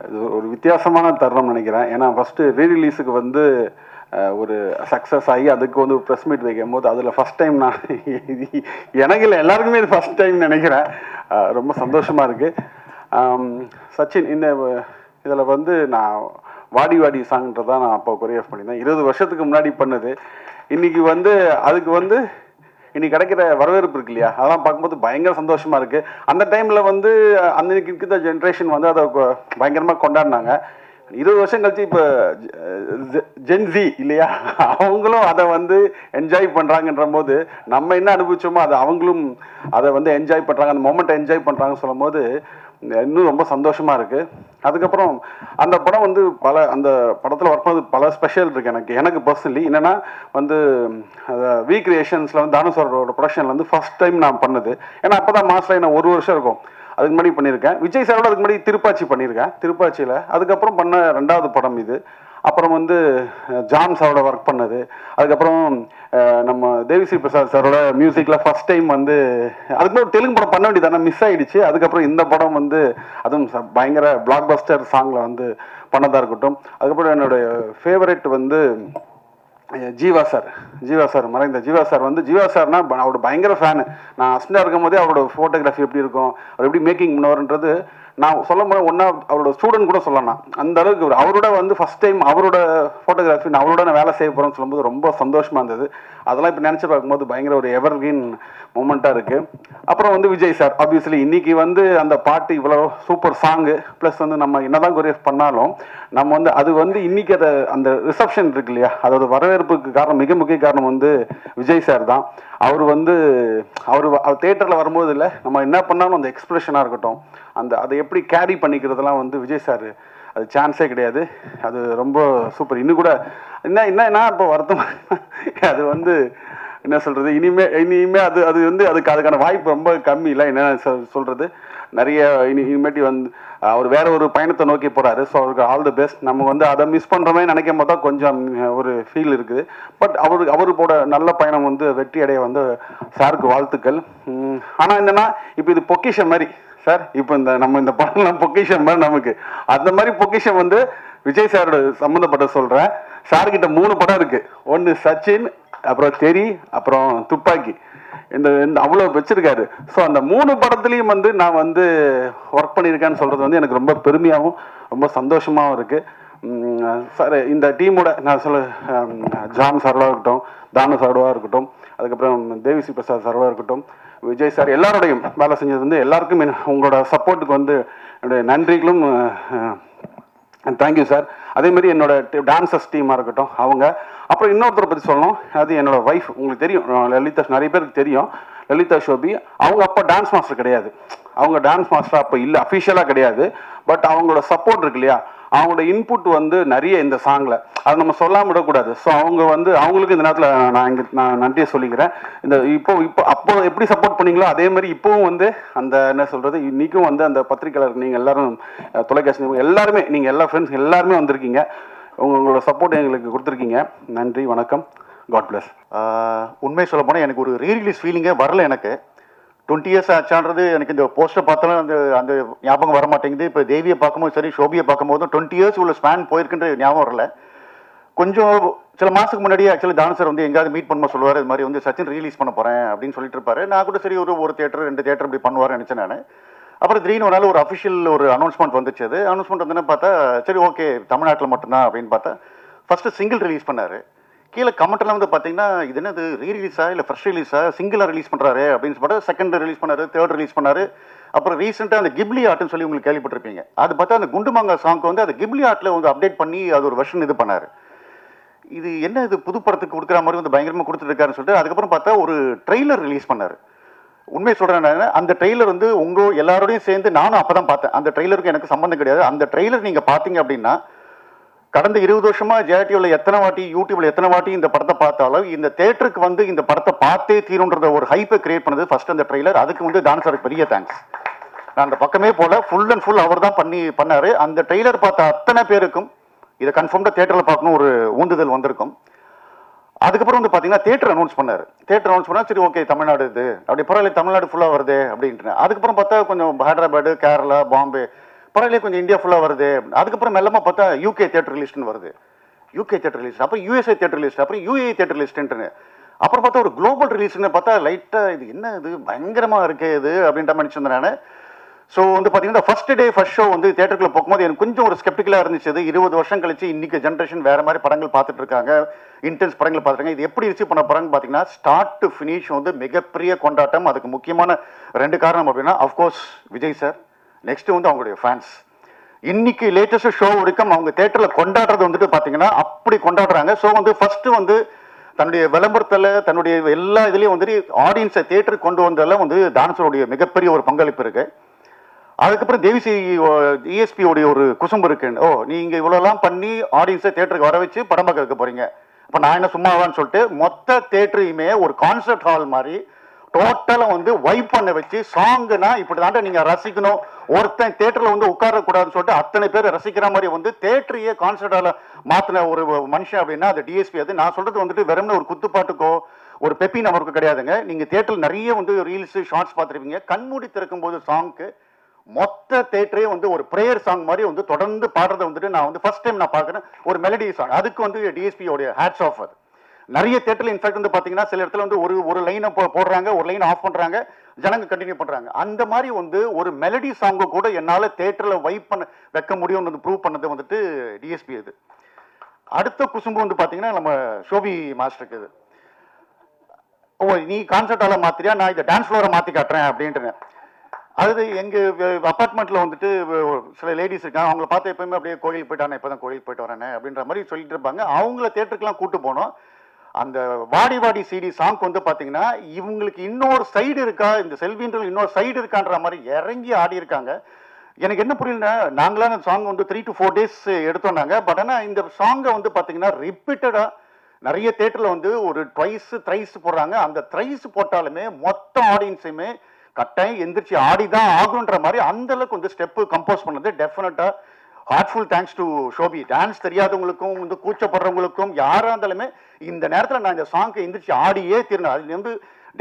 இது ஒரு வித்தியாசமான தருணம் நினைக்கிறேன். ஏன்னா ஃபஸ்ட்டு ரீரிலீஸுக்கு வந்து ஒரு சக்ஸஸ் ஆகி அதுக்கு வந்து ப்ரெஸ் மீட் வைக்கும் போது அதில் ஃபஸ்ட் டைம் நான் எனக்கு இல்லை எல்லாருக்குமே இது ஃபஸ்ட் டைம் நினைக்கிறேன். ரொம்ப சந்தோஷமாக இருக்குது. சச்சின் இந்த இதில் வந்து நான் வாடி வாடி சாங்ன்றதான் நான் அப்போ கொரியோகிராஃப் பண்ணியிருந்தேன். 20 வருஷத்துக்கு முன்னாடி பண்ணது. இன்றைக்கி வந்து அதுக்கு வந்து இன்னைக்கு கிடைக்கிற வரவேற்பு இருக்கு இல்லையா, அதெல்லாம் பார்க்கும்போது பயங்கர சந்தோஷமா இருக்கு. அந்த டைம்ல வந்து அன்னைக்கு இருக்கிற ஜென்ரேஷன் வந்து அதை பயங்கரமா கொண்டாடினாங்க. 20 வருஷம் கழிச்சு இப்போ ஜென்சி இல்லையா, அவங்களும் அதை வந்து என்ஜாய் பண்றாங்கன்ற போது நம்ம என்ன அனுபவிச்சோமோ அதை அவங்களும் அதை வந்து என்ஜாய் பண்றாங்க, அந்த மொமெண்ட்டை என்ஜாய் பண்றாங்கன்னு சொல்லும் போது இன்னும் ரொம்ப சந்தோஷமா இருக்கு. அதுக்கப்புறம் அந்த படம் வந்து அந்த படத்தில் ஒர்க் பண்ணது பல ஸ்பெஷல் இருக்கு எனக்கு பர்சனலி. என்னன்னா வந்து வி கிரியேஷன்ஸ்ல வந்து தானுசாரோட ப்ரொடக்ஷன்ல வந்து ஃபர்ஸ்ட் டைம் நான் பண்ணது. ஏன்னா அப்பதான் மாஸ்டர் என்ன 1 வருஷம் இருக்கும் அதுக்கு முன்னாடி பண்ணியிருக்கேன். விஜய் சாரோட அதுக்கு முன்னாடி திருப்பாச்சி பண்ணியிருக்கேன், திருப்பாச்சியில். அதுக்கப்புறம் பண்ண 2வது படம் இது. அப்புறம் வந்து ஜான் சாரோட ஒர்க் பண்ணது. அதுக்கப்புறம் நம்ம தேவிஸ்ரீ பிரசாத் சாரோட மியூசிக்கில் ஃபர்ஸ்ட் டைம் வந்து அதுக்கு ஒரு தெலுங்கு படம் பண்ண வேண்டியதானே, மிஸ் ஆகிடுச்சு. அதுக்கப்புறம் இந்த படம் வந்து அதுவும் பயங்கர பிளாக் பஸ்டர் சாங்கில் வந்து பண்ணதாக இருக்கட்டும். அதுக்கப்புறம் என்னுடைய ஃபேவரட் வந்து ஜீவா சார் மறைந்த ஜீவா சார் வந்து ஜீவா சார்னா அவரோட பயங்கர ஃபேனு. நான் அசிஸ்டண்டாக இருக்கும் போதே அவரோட ஃபோட்டோகிராஃபி எப்படி இருக்கும், அவர் எப்படி மேக்கிங் பண்ணுவார்ன்றது நான் சொல்ல முடியும். அவரோட ஸ்டூடெண்ட் கூட சொல்லலாம். அந்த அளவுக்கு அவரோட வந்து ஃபர்ஸ்ட் டைம் அவரோட ஃபோட்டோகிராஃபி அவரோட நான் வேலை செய்ய போகிறேன்னு சொல்லும்போது ரொம்ப சந்தோஷமாக இருந்தது. அதெல்லாம் இப்போ நினச்சி பார்க்கும்போது பயங்கர ஒரு எவர்கிரீன் மூமெண்ட்டாக இருக்குது. அப்புறம் வந்து விஜய் சார் ஆப்வியஸ்லி இன்னைக்கு வந்து அந்த பாட்டு இவ்வளோ சூப்பர் சாங்கு ப்ளஸ் வந்து நம்ம என்னதான் கொரியோகிராஃப் பண்ணாலும் நம்ம வந்து அது வந்து இன்னைக்கு அதை அந்த ரிசப்ஷன் இருக்கு இல்லையா, அதோட வரவேற்புக்கு காரணம் மிக முக்கிய காரணம் வந்து விஜய் சார் தான். அவர் வந்து அவர் தியேட்டரில் வரும்போது இல்லை, நம்ம என்ன பண்ணாலும் அந்த எக்ஸ்பிரஷனாக இருக்கட்டும், அதை எப்படி கேரி பண்ணிக்கிறதுலாம் வந்து விஜய் சார் அது சான்ஸே கிடையாது. அது ரொம்ப சூப்பர். இன்னும் கூட என்ன இப்போ வருத்தம், அது வந்து என்ன சொல்கிறது, இனிமே அது வந்து அதுக்கான வாய்ப்பு ரொம்ப கம்மி இல்லை. என்ன சொல்கிறது, நிறைய இனிமேட்டி வந்து அவர் வேற ஒரு பயணத்தை நோக்கி போகிறாரு. ஸோ அவருக்கு ஆல் தி பெஸ்ட். நம்ம வந்து அதை மிஸ் பண்ணுறோமே நினைக்கும் போது தான் கொஞ்சம் ஒரு ஃபீல் இருக்குது. பட் அவருக்கோட நல்ல பயணம் வந்து வெற்றி அடைய வந்து சாருக்கு வாழ்த்துக்கள். ஆனால் என்னென்னா இப்போ இது பொக்கிஷன் மாதிரி சார், இப்போ நம்ம இந்த படம்லாம் பொக்கிஷன் மாதிரி நமக்கு அந்த மாதிரி பொக்கிஷன் வந்து விஜய் சாரோட சம்மந்தப்பட்ட சொல்கிறேன். சார்கிட்ட 3 படம் இருக்குது. ஒன்று சச்சின், அப்புறம் தெரி, அப்புறம் துப்பாக்கி. இந்த அவ்வளோ வச்சிருக்காரு. ஸோ அந்த 3 படத்துலையும் வந்து நான் வந்து ஒர்க் பண்ணியிருக்கேன்னு சொல்கிறது வந்து எனக்கு ரொம்ப பெருமையாகவும் ரொம்ப சந்தோஷமாகவும் இருக்குது. சார் இந்த டீமோட நான் ஜான் சார்வாக இருக்கட்டும், தானு சார்வாக இருக்கட்டும், அதுக்கப்புறம் தேவிஸ்ரீ பிரசாத் சார்வாக இருக்கட்டும், விஜய் சார் எல்லாரோடையும் வேலை செஞ்சது வந்து எல்லாருக்கும் உங்களோட சப்போர்ட்டுக்கு வந்து என்னுடைய நன்றிகளும் தேங்க்யூ சார். அதேமாதிரி என்னோட டான்சர்ஸ் டீமாக இருக்கட்டும் அவங்க. அப்புறம் இன்னொருத்தரை பற்றி சொல்லணும், அது என்னோட ஒய்ஃப். உங்களுக்கு தெரியும் லலிதா, நிறைய பேருக்கு தெரியும் லலிதா ஷோபி. அவங்க அப்போ டான்ஸ் மாஸ்டர் கிடையாது, அவங்க டான்ஸ் மாஸ்டர் அப்போ இல்லை, அஃபிஷியலாக கிடையாது. பட் அவங்களோட சப்போர்ட் இருக்கு இல்லையா, அவங்களோட இன்புட் வந்து நிறைய இந்த சாங்கில் அதை நம்ம சொல்லாமல் விடக்கூடாது. ஸோ அவங்க வந்து அவங்களுக்கு இந்த நேரத்தில் நான் நன்றியை சொல்லிக்கிறேன். அப்போ எப்படி சப்போர்ட் பண்ணீங்களோ அதே மாதிரி இப்போவும் வந்து அந்த என்ன சொல்கிறது, இன்றைக்கும் வந்து அந்த பத்திரிக்கையாளர் நீங்கள் எல்லாரும், தொலைக்காட்சி எல்லாருமே, நீங்கள் எல்லா ஃப்ரெண்ட்ஸ் எல்லாருமே வந்திருக்கீங்க. உங்களோட சப்போர்ட் எங்களுக்கு கொடுத்துருக்கீங்க. நன்றி, வணக்கம், காட் பிளஸ். உண்மை சொல்ல போனால் எனக்கு ஒரு ரீரிலீஸ் ஃபீலிங்கே வரல. எனக்கு 20 இயர்ஸ் ஆச்சான்றது எனக்கு இந்த போஸ்டர் பார்த்தாலும் அந்த ஞாபகம் வர மாட்டேங்குது. இப்போ தேவியை பார்க்கும்போது சரி, ஷோபியை பார்க்கும்போதும் 20 இயர்ஸ் உள்ள ஸ்பேன் போயிருக்குன்ற ஞாபகம் வரல. கொஞ்சம் சில மாதத்துக்கு முன்னாடியே ஆக்சுவலி தானு வந்து எங்கேயாவது மீட் பண்ணும்போது சொல்லுவார், இது மாதிரி வந்து சச்சின் ரிலீஸ் பண்ண போகிறேன் அப்படின்னு சொல்லிட்டு இருப்பாரு. நான் கூட சரி ஒரு தியேட்டர் 2 தியேட்டர் இப்படி பண்ணுவார்னு நினச்சேன் நான். அப்புறம் திடீர்னு ஒரு நாள் ஒரு அஃபிஷியல் ஒரு அனௌன்ஸ்மெண்ட் வந்துச்சு. அது அனௌன்ஸ்மெண்ட் வந்து பார்த்தா சரி ஓகே தமிழ்நாட்டில் மட்டும்தான் அப்படின்னு பார்த்தா ஃபஸ்ட்டு சிங்கிள் ரிலீஸ் பண்ணார். கீழே கமெண்ட்லாம் வந்து பார்த்தீங்கன்னா இது என்னது ரீரிலீஸா இல்லை ஃபர்ஸ்ட் ரிலீஸா, சிங்கிளாக ரிலீஸ் பண்ணுறாரு அப்படின்னு சொல்லிட்டு செகண்ட் ரிலீஸ் பண்ணார், தேர்ட் ரிலீஸ் பண்ணார். அப்புறம் ரீசெண்டாக அந்த கிப்லி ஆர்ட்னு சொல்லி உங்களுக்கு கேள்விப்பட்டிருப்பீங்க. அது பார்த்தா அந்த குண்டுமாங்கா சாங்க்கு வந்து அந்த கிப்லி ஆர்ட்டில் வந்து அப்டேட் பண்ணி அது ஒரு வெர்ஷன் இது பண்ணார். இது என்ன இது புது படத்துக்கு கொடுக்குற மாதிரி வந்து பயங்கரமாக கொடுத்துருக்காருன்னு சொல்லிட்டு அதுக்கப்புறம் பார்த்தா ஒரு ட்ரெய்லர் ரிலீஸ் பண்ணார். உண்மை சொல்கிறேன் நான், அந்த ட்ரெய்லர் வந்து உங்கள் எல்லாரோடையும் சேர்ந்து நானும் அப்போ தான் பார்த்தேன். அந்த ட்ரெய்லருக்கு எனக்கு சம்மந்தம் கிடையாது. அந்த ட்ரெய்லர் நீங்கள் பார்த்தீங்க அப்படின்னா கடந்த 20 வருஷமாக ஜேடிவியில் எத்தனை வாட்டி, யூடியூப்ல எத்தனை வாட்டி இந்த படத்தை பார்த்தாலும் இந்த தேட்டருக்கு வந்து இந்த படத்தை பார்த்தே தீருன்றத ஒரு ஹைப்பை கிரியேட் பண்ணது ஃபர்ஸ்ட் அந்த ட்ரெய்லர். அதுக்கு வந்து டான்ஸ் சாருக்கு பெரிய தேங்க்ஸ். நான் அந்த பக்கமே போல ஃபுல் அண்ட் ஃபுல் அவர் தான் பண்ணாரு. அந்த ட்ரெய்லர் பார்த்த அத்தனை பேருக்கும் இதை கன்ஃபார்ம்டாக தேட்டரில் பார்க்கணும் ஒரு ஊந்துதல் வந்திருக்கும். அதுக்கப்புறம் வந்து பார்த்தீங்கன்னா தேட்டர் அனௌன்ஸ் பண்ணார். தேட்டர் அனௌன்ஸ் பண்ணால் சரி ஓகே தமிழ்நாடு இது அப்படி பரவாயில்ல, தமிழ்நாடு ஃபுல்லாக வருது அப்படின்ட்டு. அதுக்கப்புறம் பார்த்தா கொஞ்சம் ஹைதராபாடு, கேரளா, பாம்பே பரவாயில்ல கொஞ்சம் இந்தியா ஃபுல்லாக வருது. அதுக்கப்புறம் மெல்லமாக பார்த்தா யூகே தியேட்டர் லிஸ்ட்னு வருது. யூகே தியேட்டர் லிஸ்ட், அப்புறம் யூஎஸ்ஏ தியேட்டர் லிஸ்ட், அப்புறம் யூஏ தியேட்டர் லிஸ்ட்டுன்னு. அப்புறம் பார்த்தா ஒரு குளோபல் ரிலீஸ்னு பார்த்தா லைட்டாக இது என்ன இது பயங்கரமாக இருக்கு இது அப்படின்ற மாதிரி நினச்சிருந்தேன் நான். ஸோ வந்து பார்த்தீங்கன்னா ஃபர்ஸ்ட் டே ஃபர்ஸ்ட் ஷோ வந்து தேட்டருக்குள்ள போகும்போது எனக்கு கொஞ்சம் ஒரு ஸ்கெப்டிக்கலாக இருந்துச்சு. இது 20 வருஷம் கழிச்சு இன்னைக்கு ஜென்ரேஷன் வேற மாதிரி படங்கள் பார்த்துட்டு இருக்காங்க, இன்டென்ஸ் படங்கள் பார்த்துருக்காங்க. இது எப்படி ரிசீவ் பண்ண போறாங்கன்னு பார்த்தீங்கன்னா ஸ்டார்ட் டு ஃபினிஷ் வந்து மிகப்பெரிய கொண்டாட்டம். அதுக்கு முக்கியமான 2 காரணம் அப்படின்னா அஃப்கோர்ஸ் விஜய் சார், நெக்ஸ்ட் வந்து அவங்களுடைய ஃபேன்ஸ். இன்னைக்கு லேட்டஸ்ட் ஷோ வரைக்கும் அவங்க தேட்டரில் கொண்டாடுறது வந்துட்டு பார்த்தீங்கன்னா அப்படி கொண்டாடுறாங்க. ஸோ வந்து ஃபர்ஸ்ட் வந்து தன்னுடைய விளம்பரத்தில் தன்னுடைய எல்லா இதுலேயும் வந்துட்டு ஆடியன்ஸை தேட்டருக்கு கொண்டு வந்ததில் வந்து டான்ஸருடைய மிகப்பெரிய ஒரு பங்களிப்பு இருக்கு. அதுக்கப்புறம் தேவிசி இஎஸ்பியோடைய ஒரு குசும்பு இருக்கு. ஓ நீங்க இவ்வளோலாம் பண்ணி ஆடியன்ஸை தேட்டருக்கு வர வச்சு படம் பார்க்க வைக்க போறீங்க, அப்போ நான் என்ன சும்மாவான்னு சொல்லிட்டு மொத்த தேட்டரையுமே ஒரு கான்சர்ட் ஹால் மாதிரி டோட்டலாக வந்து வைப் பண்ண வச்சு சாங்குனா இப்படி தாண்ட நீங்க ரசிக்கணும், ஒருத்தன் தேட்டரில் வந்து உட்காரக்கூடாதுன்னு சொல்லிட்டு அத்தனை பேர் ரசிக்கிற மாதிரி வந்து தேட்டரையே கான்சர்ட் ஹால மாத்தின ஒரு மனுஷன் அப்படின்னா அது டிஎஸ்பி. அது நான் சொல்றது வந்துட்டு வெறும்னு ஒரு குத்துப்பாட்டுக்கோ ஒரு பெப்பி நம்பருக்கு கிடையாதுங்க. நீங்க தேட்டரில் நிறைய வந்து ரீல்ஸ் ஷார்ட்ஸ் பார்த்துருப்பீங்க. கண்மூடி திறக்கும் போது சாங்க்கு மொத்த தேட்டரே வந்து ஒரு பிரேயர் சாங் மாதிரி வந்து தொடர்ந்து பாடுறதை வந்துட்டு நான் வந்து ஃபர்ஸ்ட் டைம் நான் பார்க்குறேன். ஒரு மெலடி சாங், அதுக்கு வந்து டிஎஸ்பியோடைய ஹேட்ஸ் ஆஃப். அது நிறைய தேட்டரில் இன்ஃபேக்ட் வந்து பார்த்தீங்கன்னா சில இடத்துல வந்து ஒரு லைனை போடுறாங்க, ஒரு லைனை ஆஃப் பண்ணுறாங்க, ஜனங்க கண்டினியூ பண்ணுறாங்க. அந்த மாதிரி வந்து ஒரு மெலடி சாங்கை கூட என்னால் தேட்டரில் வைப் பண்ண வைக்க முடியும்னு வந்து ப்ரூவ் பண்ணது வந்துட்டு டிஎஸ்பி. இது அடுத்த குசும்பு வந்து பார்த்தீங்கன்னா நம்ம ஷோபி மாஸ்டருக்கு. இது ஓ நீ கான்சர்ட் ஹாலை மாத்திரியா, நான் இதை டான்ஸ் ஃப்ளோரை மாற்றி காட்டுறேன் அப்படின்ட்டு. அது எங்கள் அப்பார்ட்மெண்ட்டில் வந்துட்டு சில லேடிஸ் இருக்காங்க, அவங்கள பார்த்து எப்பயுமே அப்படியே கோயிலுக்கு போயிட்டானே, இப்போ தான் கோயிலுக்கு போயிட்டு வரேன் அப்படின்ற மாதிரி சொல்லிட்டு இருப்பாங்க. அவங்கள தேட்டருக்குலாம் கூட்டு போனோம். அந்த வாடி வாடி சிடி சாங் வந்து பார்த்தீங்கன்னா இவங்களுக்கு இன்னொரு சைடு இருக்கா, இந்த செல்வின்ற இன்னொரு சைடு இருக்கான்ற மாதிரி இறங்கி ஆடி இருக்காங்க. எனக்கு என்ன புரியலன்னா நாங்களாம் அந்த சாங் வந்து 3 to 4 days எடுத்தோம்னாங்க. பட் ஆனால் இந்த சாங்கை வந்து பார்த்தீங்கன்னா ரிப்பீட்டடாக நிறைய தேட்டரில் வந்து ஒரு ட்வைஸ் த்ரைஸ் போடுறாங்க. அந்த த்ரைஸ் போட்டாலுமே மொத்த ஆடியன்ஸுமே கட்டாயம் எந்திரிச்சு ஆடிதான் ஆகுன்ற மாதிரி அந்த அளவுக்கு வந்து ஸ்டெப்பு கம்போஸ் பண்ணது டெஃபினட்டா heartful thanks to Shobi. Dance தெரியாதவங்களுக்கும் வந்து கூச்சப்படுறவங்களுக்கும் யாரா இருந்தாலுமே இந்த நேரத்தில் நான் இந்த சாங்கை எந்திரிச்சு ஆடியே தீரணும். அதுல வந்து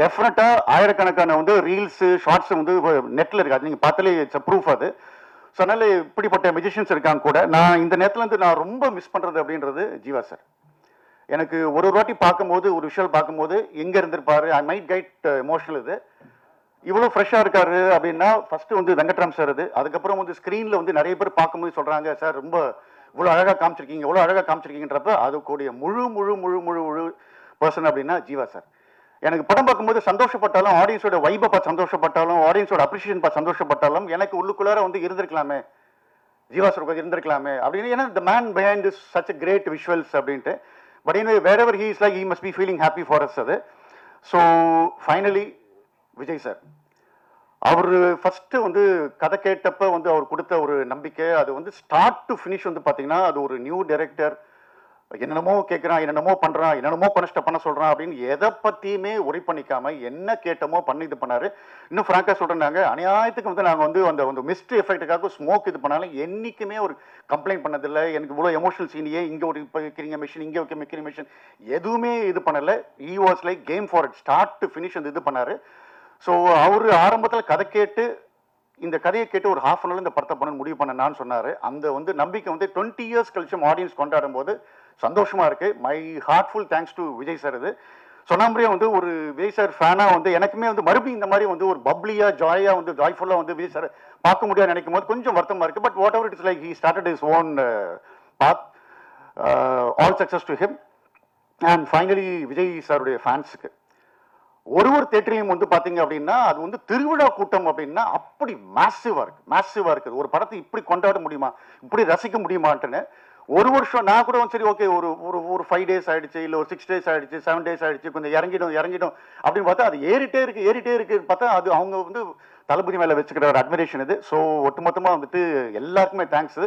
டெஃபினட்டா ஆயிரக்கணக்கான வந்து ரீல்ஸ் ஷார்ட்ஸ் வந்து நெட்ல இருக்கு, அது நீங்க பார்த்தாலே இட்ஸ் ப்ரூஃப். அது ஸோ அதனால இப்படிப்பட்ட மியூசிஷியன்ஸ் இருக்காங்க கூட. நான் இந்த நேரத்தில் வந்து நான் ரொம்ப மிஸ் பண்றது அப்படின்றது ஜீவா சார். எனக்கு ஒரு வாட்டி பார்க்கும்போது ஒரு விஷயம் பார்க்கும்போது எங்க இருந்திருப்பாரு, ஐ மைட் கைட் எமோஷனல். இது இவ்வளோ ஃப்ரெஷ்ஷாக இருக்காரு அப்படின்னா ஃபர்ஸ்ட் வந்து வெங்கட்ராம் சார். அது அதுக்கப்புறம் வந்து ஸ்க்ரீனில் வந்து நிறைய பேர் பார்க்கும்போது சொல்கிறாங்க சார் ரொம்ப இவ்வளோ அழகாக காமிச்சிருக்கீங்க, இவ்வளோ அழகாக காமிச்சிருக்கீங்கன்றப்ப அதுக்கூடிய முழு முழு முழு முழு முழு பர்சன் அப்படின்னா ஜீவா சார். எனக்கு படம் பார்க்கும்போது சந்தோஷப்பட்டாலும், ஆடியன்ஸோட வைபை பார்த்து சந்தோஷப்பட்டாலும், ஆடியன்ஸோட அப்ரிஷியேஷன் பார்த்து சந்தோஷப்பட்டாலும் எனக்கு உள்ளுக்குள்ளார வந்து இருந்திருக்கலாமே, ஜீவா சார் இருந்திருக்கலாமே அப்படின்னு. ஏன்னா the man behind this such a great visuals அப்படின்ட்டு. But anyway wherever he is, like he must be feeling happy for us. அது ஸோ ஃபைனலி விஜய் சார் அவர் ஃபர்ஸ்ட் வந்து கதை கேட்டப்ப வந்து அவர் கொடுத்த ஒரு நம்பிக்கை, அது வந்து ஸ்டார்ட் டு ஃபினிஷ் வந்து பார்த்தீங்கன்னா அது ஒரு நியூ டைரக்டர் என்னென்னமோ கேட்குறான், என்னென்னமோ பண்ணுறான், என்னென்னமோ பண்ண சொல்கிறான் அப்படின்னு எதை பற்றியுமே உரை பண்ணிக்காம என்ன கேட்டமோ பண்ணி இது பண்ணாரு. இன்னும் ஃப்ராங்காக சொல்கிறேன்னாங்க, அநியாயத்துக்கு வந்து நாங்கள் வந்து அந்த மிஸ்ட் எஃபெக்ட்டுக்காக ஸ்மோக் இது பண்ணாலும் என்றைக்குமே ஒரு கம்ப்ளைண்ட் பண்ணதில்லை. எனக்கு இவ்வளோ எமோஷனல் சீனியே இங்கே ஒரு இப்போ வைக்கிறீங்க மிஷின், இங்கே வைக்க வைக்கிற மிஷின் எதுவுமே இது பண்ணலை. He was like game for it, start to finish வந்து இது பண்ணார். ஸோ அவர் ஆரம்பத்தில் கதை கேட்டு இந்த கதையை கேட்டு ஒரு ஹாஃப் அன் ஹவர் இந்த படத்தை பண்ண முடிவு பண்ணான்னு சொன்னார். அந்த வந்து நம்பிக்கை வந்து 20 years கழிச்சும் ஆடியன்ஸ் கொண்டாடும் போது சந்தோஷமா இருக்கு. My heartful thanks to Vijay sir. இது சொன்ன மாதிரியே வந்து ஒரு விஜய் சார் ஃபேனாக வந்து எனக்குமே வந்து மறுபடியும் இந்த மாதிரி வந்து ஒரு பப்ளியா ஜாயா வந்து ஜாய்ஃபுல்லாக வந்து விஜய் சார் பார்க்க முடியாது நினைக்கும் போது கொஞ்சம் வருத்தமாக இருக்கு. But whatever it's like he started his own path. All success to him. And finally Vijay சாருடைய ஃபேன்ஸுக்கு ஒரு தேட்டரையும் வந்து பார்த்தீங்க அப்படின்னா அது வந்து திருவிழா கூட்டம் அப்படின்னா அப்படி மேசிவா இருக்குது. ஒரு படத்தை இப்படி கொண்டாட முடியுமா, இப்படி ரசிக்க முடியுமான்ட்டுன்னு ஒரு வருஷம் நான் கூட சரி ஓகே ஒரு 5 days ஆயிடுச்சு, இல்லை ஒரு 6 days ஆயிடுச்சு, 7 days ஆயிடுச்சு, கொஞ்சம் இறங்கிடும் அப்படின்னு பார்த்தா அது ஏறிட்டே இருக்கு பார்த்தா அது அவங்க வந்து தளபதி மேலே வச்சுக்கிற ஒரு அட்மிரேஷன் இது. ஸோ ஒட்டுமொத்தமாக வந்துட்டு எல்லாருக்குமே தேங்க்ஸ்.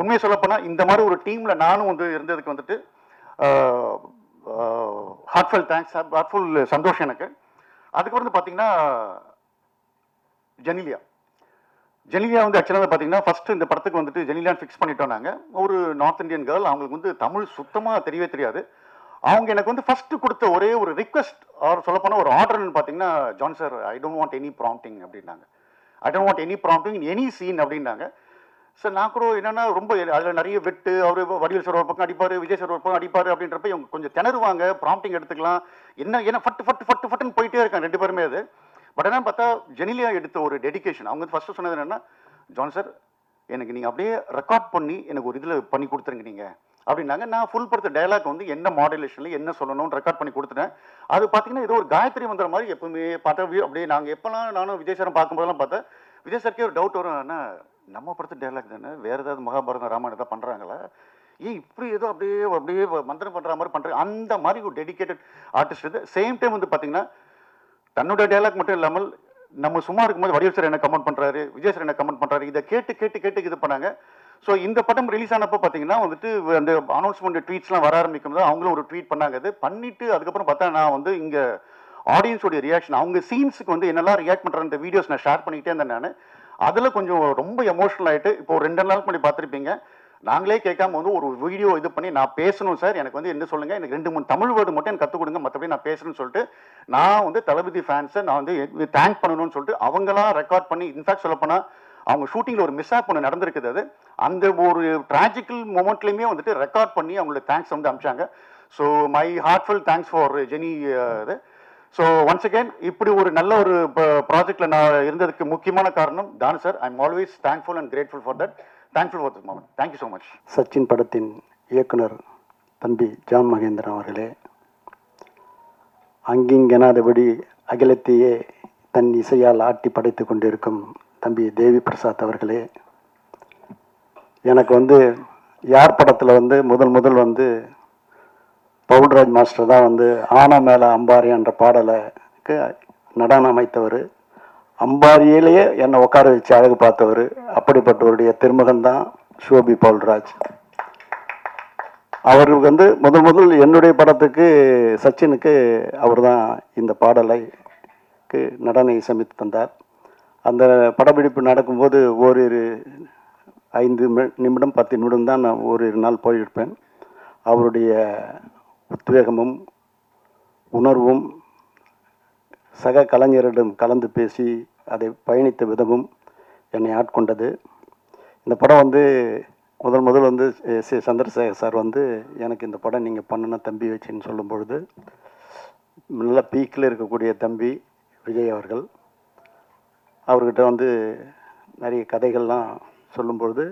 உண்மையை சொல்லப்போனால் இந்த மாதிரி ஒரு டீமில் நானும் வந்து இருந்ததுக்கு வந்துட்டு ஹார்ட்ஃபுல் தேங்க்ஸ், ஹார்ட்ஃபுல் சந்தோஷம் எனக்கு. அதுக்கப்புறம் வந்து பார்த்தீங்கன்னா ஜெனிலியா வந்து ஆக்சுவலாக வந்து பார்த்தீங்கன்னா ஃபர்ஸ்ட் இந்த படத்துக்கு வந்துட்டு ஜெனிலியான் ஃபிக்ஸ் பண்ணிட்டோம் நாங்கள். ஒரு நார்த் இந்தியன் கேர்ள், அவங்களுக்கு வந்து தமிழ் சுத்தமாக தெரியவே தெரியாது. அவங்க எனக்கு வந்து ஃபர்ஸ்ட் கொடுத்த ஒரே ஒரு ரிக்வெஸ்ட் அவர் சொல்லப்போனால் ஒரு ஆர்டர்னு பார்த்தீங்கன்னா, John sir I don't want any prompting அப்படின்னாங்க. I don't want any prompting in any scene அப்படின்னாங்க. சார் நான் கூட என்னன்னா ரொம்ப அதில் நிறைய வெட்டு, அவர் வடிவேல் சார் ஒரு பக்கம் அடிப்பார், விஜய் சார் ஒரு பக்கம் அடிப்பார் அப்படின்றப்ப இவங்க கொஞ்சம் திணறுவாங்க, ப்ராம்ப்டிங் எடுத்துக்கலாம், என்ன ஃபட்டு ஃபட்டு ஃபட்டு ஃபட்டுன்னு போயிட்டே இருக்காங்க 2 பேருமே அது. பட் என்னன்னு பார்த்தா ஜெனிலியா எடுத்த ஒரு டெடிகேஷன். அவங்க ஃபர்ஸ்ட் சொன்னது என்னன்னா, ஜான் சார் எனக்கு நீங்கள் அப்படியே ரெக்கார்ட் பண்ணி எனக்கு ஒரு இதில் பண்ணி கொடுத்துருங்க நீங்கள் அப்படின்னாங்க. நான் ஃபுல் படுத்த டயலாக் வந்து என்ன மாடுலேஷனில் என்ன சொல்லணும்னு ரெக்கார்ட் பண்ணி கொடுத்துட்டேன். அது பார்த்தீங்கன்னா ஏதோ ஒரு காயத்ரி மந்திரம் மாதிரி எப்பவுமே பார்த்தா அப்படியே நாங்கள் எப்போல்லாம் நானும் விஜய் சாரும் பார்க்கும்போதெல்லாம் பார்த்தேன் விஜய் சாருக்கே ஒரு டவுட் வரும், என்ன நம்ம படத்து டயலாக் தானே, வேறு ஏதாவது மகாபாரதம் ராமாயணம் ஏதாவது பண்ணுறாங்களா, ஏன் இப்படி ஏதோ அப்படியே அப்படியே மந்திரம் பண்ணுற மாதிரி பண்ணுறாங்க, அந்த மாதிரி ஒரு டெடிகேட்டட் ஆர்டிஸ்ட் இது. சேம் டைம் வந்து பார்த்தீங்கன்னா தன்னோட டயலாக் மட்டும் இல்லாமல் நம்ம சும்மா இருக்கும்போது வடிவேல் சார் என்ன கமெண்ட் பண்ணுறாரு, விஜய் சார் என்ன கமெண்ட் பண்ணுறாரு, இதை கேட்டு கேட்டு கேட்டு இது பண்ணாங்க. ஸோ இந்த படம் ரிலீஸ் ஆனப்போ பார்த்தீங்கன்னா வந்துட்டு அந்த அனௌன்ஸ்மெண்ட் ட்வீட்ஸ்லாம் வர ஆரம்பிக்கும் போது அவங்களும் ஒரு ட்வீட் பண்ணாங்க. அது பண்ணிட்டு அதுக்கப்புறம் பார்த்தா நான் வந்து இங்கே ஆடியன்ஸோடைய ரியாக்ஷன், அவங்க சீன்ஸுக்கு வந்து என்னெல்லாம் ரியாக்ட் பண்ணுற வீடியோஸ் நான் ஷேர் பண்ணிக்கிட்டே இருந்தேன். நான் அதில் கொஞ்சம் ரொம்ப எமோஷனல் ஆகிட்டு, இப்போ ஒரு 2 நாளுக்கு முன்னாடி பார்த்துருப்பீங்க, நாங்களே கேட்காம வந்து ஒரு வீடியோ இது பண்ணி நான் பேசணும் சார், எனக்கு வந்து என்ன சொல்லுங்கள், எனக்கு 2-3 தமிழ் வேர்டு மட்டும் எனக்கு கற்றுக் கொடுங்க, மற்றபடி நான் பேசணும்னு சொல்லிட்டு நான் வந்து தளபதி ஃபேன்ஸை நான் வந்து தேங்க் பண்ணணும்னு சொல்லிட்டு அவங்களாம் ரெக்கார்ட் பண்ணி, இன்ஃபேக்ட் சொல்லப்போனால் அவங்க ஷூட்டிங்கில் ஒரு மிஸ் ஆப் ஒன்று நடந்திருக்குது. அது அந்த ஒரு ட்ராஜிக்கல் மூமெண்ட்லேயுமே வந்துட்டு ரெக்கார்ட் பண்ணி அவங்களோட தேங்க்ஸ் வந்து அனுப்பிச்சாங்க. So my heartful thanks for Jeni இது. ஸோ ஒன்ஸ் அகேன் இப்படி ஒரு நல்ல ஒரு ப்ராஜெக்டில் நான் இருந்ததுக்கு முக்கியமான காரணம் தானு sir. I am always thankful and grateful for that. Thankful for this moment. Thank you so much. Sachin படத்தின் இயக்குனர் தம்பி ஜான் மகேந்திரன் அவர்களே, அங்கிங்கெனாதபடி அகிலத்தையே தன் இசையால் ஆட்டி படைத்து கொண்டிருக்கும் தம்பி தேவி பிரசாத் அவர்களே, எனக்கு வந்து யார் படத்தில் வந்து முதல் வந்து பவுல்ராஜ் மாஸ்டர் தான் வந்து ஆனா மேலே அம்பாரி என்ற பாடலுக்கு நடனம் அமைத்தவர், அம்பாரியிலேயே என்னை உட்கார வச்சு அழகு பார்த்தவர், அப்படிப்பட்டவருடைய திருமகன் தான் ஷோபி பவுல்ராஜ். அவருக்கு வந்து முதல் என்னுடைய படத்துக்கு சச்சினுக்கு அவர் தான் இந்த பாடலைக்கு நடன இசையமைத்து தந்தார். அந்த படப்பிடிப்பு நடக்கும்போது ஓரிரு 5 நிமிடம் 10 நிமிடம் தான் நான் ஓரிரு நாள் போயிருப்பேன். அவருடைய உத்வேகமும் உணர்வும் சக கலைஞரிடம் கலந்து பேசி அதை பயணித்த விதமும் என்னை ஆட்கொண்டது. இந்த படம் வந்து முதல் வந்து சி சந்திரசேகர் சார் வந்து எனக்கு இந்த படம் நீங்கள் பண்ணணும் தம்பி வச்சுன்னு சொல்லும் பொழுது, நல்ல பீக்கில் இருக்கக்கூடிய தம்பி விஜய் அவர்கள் அவர்கிட்ட வந்து நிறைய கதைகள்லாம் சொல்லும்பொழுது,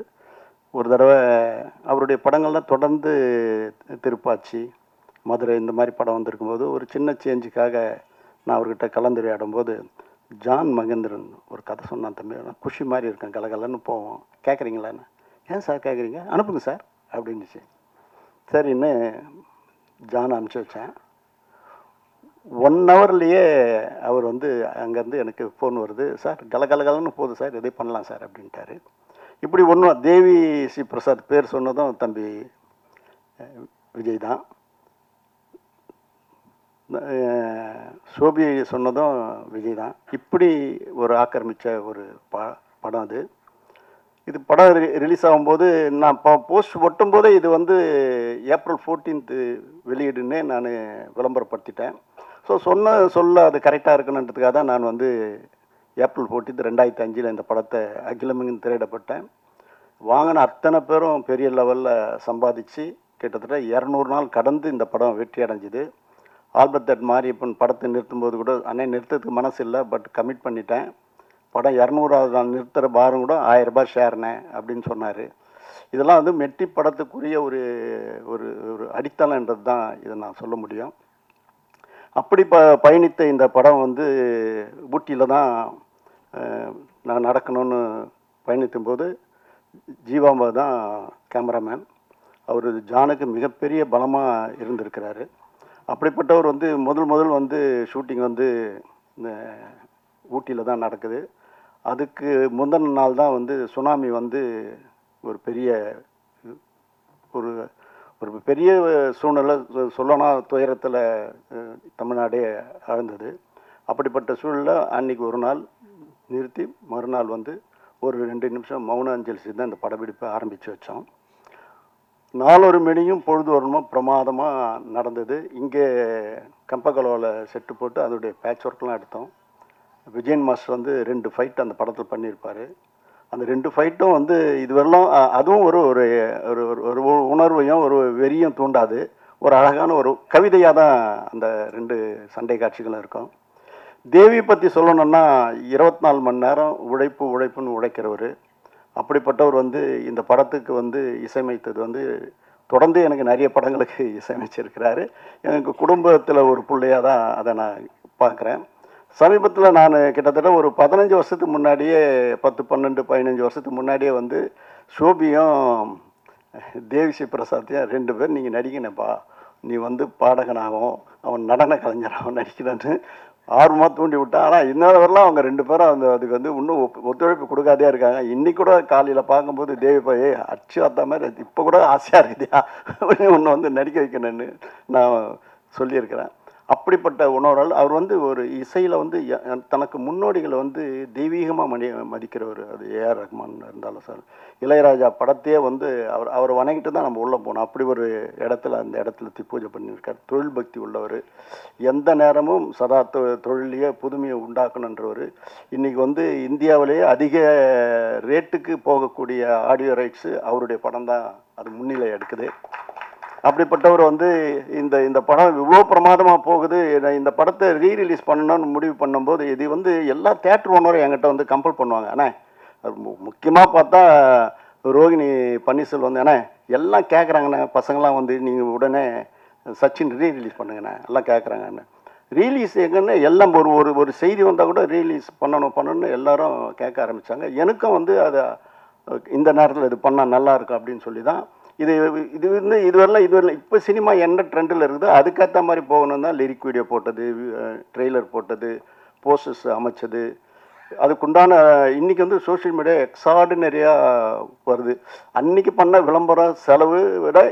ஒரு தடவை அவருடைய படங்கள்லாம் தொடர்ந்து திருப்பாச்சி, மதுரை இந்த மாதிரி படம் வந்திருக்கும்போது ஒரு சின்ன சேஞ்சுக்காக நான் அவர்கிட்ட கலந்துரையாடும் போது, ஜான் மகேந்திரன் ஒரு கதை சொன்னான் தம்பி, குஷி மாதிரி இருக்கேன், கலகலன்னு போவோம், கேட்குறீங்களான்னு. ஏன் சார் கேட்குறீங்க, அனுப்புங்க சார் அப்படின்னுச்சு. சரின்னு ஜான் அனுப்பிச்சி வச்சேன். 1 ஹவர்லேயே அவர் வந்து அங்கேருந்து எனக்கு ஃபோன் வருது, சார் கலகலகலன்னு போகுது சார், இதே பண்ணலாம் சார் அப்படின்ட்டாரு. இப்படி ஒன்றும் தேவி ஸ்ரீ பிரசாத் பேர் சொன்னதும் தம்பி விஜய் தான், சோபி சொன்னதும் விஜய் தான். இப்படி ஒரு ஆக்கிரமித்த ஒரு படம் அது. இது படம் ரிலீஸ் ஆகும்போது நான் போஸ்ட் ஒட்டும் போதே இது வந்து April 14th வெளியிடுன்னு நான் விளம்பரப்படுத்திட்டேன். ஸோ சொல்ல அது கரெக்டாக இருக்கணுன்றதுக்காக தான் நான் வந்து April 14th 2005 இந்த படத்தை அகிலமெங்கும் திரையிடப்பட்டேன். வாங்கின அத்தனை பேரும் பெரிய லெவலில் சம்பாதிச்சு கிட்டத்தட்ட 200 நாள் கடந்து இந்த படம் வெற்றி அடைஞ்சிது. ஆல்பர்ட் தட் மாரியப்பன் படத்தை நிறுத்தும்போது கூட அண்ணே நிறுத்தத்துக்கு மனசு இல்லை, பட் கமிட் பண்ணிட்டேன், படம் 200வது நாள் நிறுத்துகிற பாரம் கூட 1000 ரூபாய் ஷேர்னே அப்படின்னு சொன்னார். இதெல்லாம் வந்து மெட்டி படத்துக்குரிய ஒரு ஒரு ஒரு அடித்தளன்றது தான் இதை நான் சொல்ல முடியும். அப்படி பயணித்த இந்த படம் வந்து ஊட்டியில் தான் நான் நடக்கணும்னு பயணித்தும் போது ஜீவாம்பா தான் கேமராமேன். அவர் ஜானுக்கு மிகப்பெரிய பலமாக இருந்திருக்கிறாரு. அப்படிப்பட்டவர் வந்து முதல் வந்து ஷூட்டிங் வந்து ஊட்டியில் தான் நடக்குது. அதுக்கு முந்தின நாள் தான் வந்து சுனாமி வந்து ஒரு பெரிய ஒரு ஒரு பெரிய சூழ்நிலை சொல்லனா துயரத்தில் தமிழ்நாடே ஆழ்ந்தது. அப்படிப்பட்ட சூழலில் அன்றைக்கி ஒரு நாள் நிறுத்தி மறுநாள் வந்து ஒரு 2 நிமிஷம் மௌன அஞ்சலி தான் இந்த படப்பிடிப்பை ஆரம்பித்து வச்சோம். 4 மணியும் பொழுது வரணும் பிரமாதமாக நடந்தது. இங்கே கம்பகலோவில் செட்டு போட்டு அதோடைய பேட்ச் ஒர்க்லாம் எடுத்தோம். விஜயன் மாஸ்டர் வந்து 2 ஃபைட் அந்த படத்தில் பண்ணியிருப்பார். அந்த 2 ஃபைட்டும் வந்து இதுவரையிலும் அதுவும் ஒரு ஒரு ஒரு ஒரு உணர்வையும் ஒரு வெறியும் தூண்டாது. ஒரு அழகான ஒரு கவிதையாக தான் அந்த 2 சண்டை காட்சிகளும் இருக்கும். தேவி பற்றி சொல்லணும்னா 24 மணி நேரம் உழைப்புன்னு உழைக்கிறவர். அப்படிப்பட்டவர் வந்து இந்த படத்துக்கு வந்து இசையமைத்தது வந்து தொடர்ந்து எனக்கு நிறைய படங்களுக்கு இசையமைச்சிருக்கிறாரு. எனக்கு குடும்பத்தில் ஒரு பிள்ளையாக தான் அதை நான் பார்க்குறேன். சமீபத்தில் நான் கிட்டத்தட்ட ஒரு 15 வருஷத்துக்கு முன்னாடியே 10, 12, 15 வருஷத்துக்கு முன்னாடியே வந்து ஷோபியும் தேவிஸ்ரீ பிரசாத்தையும் 2 பேர் நீங்கள் நடிக்கணப்பா, நீ வந்து பாடகனாகவும் அவன் நடன கலைஞராகவும் நடிக்கிறான்னு ஆர்வமாக தூண்டி விட்டான். ஆனால் இன்னொரு வரலாம் அவங்க 2 பேரும் அதுக்கு வந்து இன்னும் ஒத்துழைப்பு கொடுக்காதே இருக்காங்க. இன்னைக்கு கூட காலையில் பார்க்கும்போது தேவி போய் அச்சு அத்த மாதிரி இப்போ கூட ஆசையாக இருக்குதியா ஒன்று வந்து நடிக்க வைக்கணும்னு நான் சொல்லியிருக்கிறேன். அப்படிப்பட்ட உணர்வால் அவர் வந்து ஒரு இசையில் வந்து தனக்கு முன்னோடிகளை வந்து தெய்வீகமாக மதிக்கிறவர். அது ஏஆர் ரஹ்மான் இருந்தாலும் சார், இளையராஜா படத்தையே வந்து அவர் வணங்கிட்டு தான் நம்ம உள்ளே போனோம். அப்படி ஒரு இடத்துல அந்த இடத்துல பூஜை பண்ணியிருக்கார். தொழில் பக்தி உள்ளவர், எந்த நேரமும் சதா தொழிலையே புதுமையை உண்டாக்கணுன்றவர். இன்றைக்கி வந்து இந்தியாவிலேயே அதிக ரேட்டுக்கு போகக்கூடிய ஆடியோ ரைட்ஸு அவருடைய படம் தான் அது முன்னிலை எடுக்குது. அப்படிப்பட்டவர் வந்து இந்த படம் இவ்வளோ பிரமாதமாக போகுது, இந்த படத்தை ரீரிலீஸ் பண்ணணும்னு முடிவு பண்ணும்போது இது வந்து எல்லா தேட்டர் ஓனரும் என்கிட்ட வந்து கம்பல் பண்ணுவாங்க. ஆனால் முக்கியமாக பார்த்தா ரோகிணி பன்னீர்செல்வம் வந்து அண்ணே எல்லாம் கேட்குறாங்கண்ணே, பசங்களாம் வந்து நீங்கள் உடனே சச்சின் ரீரிலீஸ் பண்ணுங்கண்ணே எல்லாம் கேட்குறாங்கண்ணே. ரீலீஸ் எங்கன்னா எல்லாம் ஒரு செய்தி வந்தால் கூட ரீலீஸ் பண்ணணும்னு எல்லாரும் கேட்க ஆரம்பித்தாங்க. எனக்கும் வந்து அதை இந்த நேரத்தில் இது பண்ணால் நல்லாயிருக்கும் அப்படின்னு சொல்லி தான் இது வந்து இதுவரைலாம் இப்போ சினிமா என்ன ட்ரெண்டில் இருக்குதோ அதுக்கேற்ற மாதிரி போகணும் தான் லிரிக் வீடியோ போட்டது, ட்ரெய்லர் போட்டது, போஸ்டர்ஸ் அமைச்சது. அதுக்குண்டான இன்றைக்கி வந்து சோஷியல் மீடியா எக்ஸார்டினரியாக வருது. அன்றைக்கி பண்ண விளம்பர செலவு விட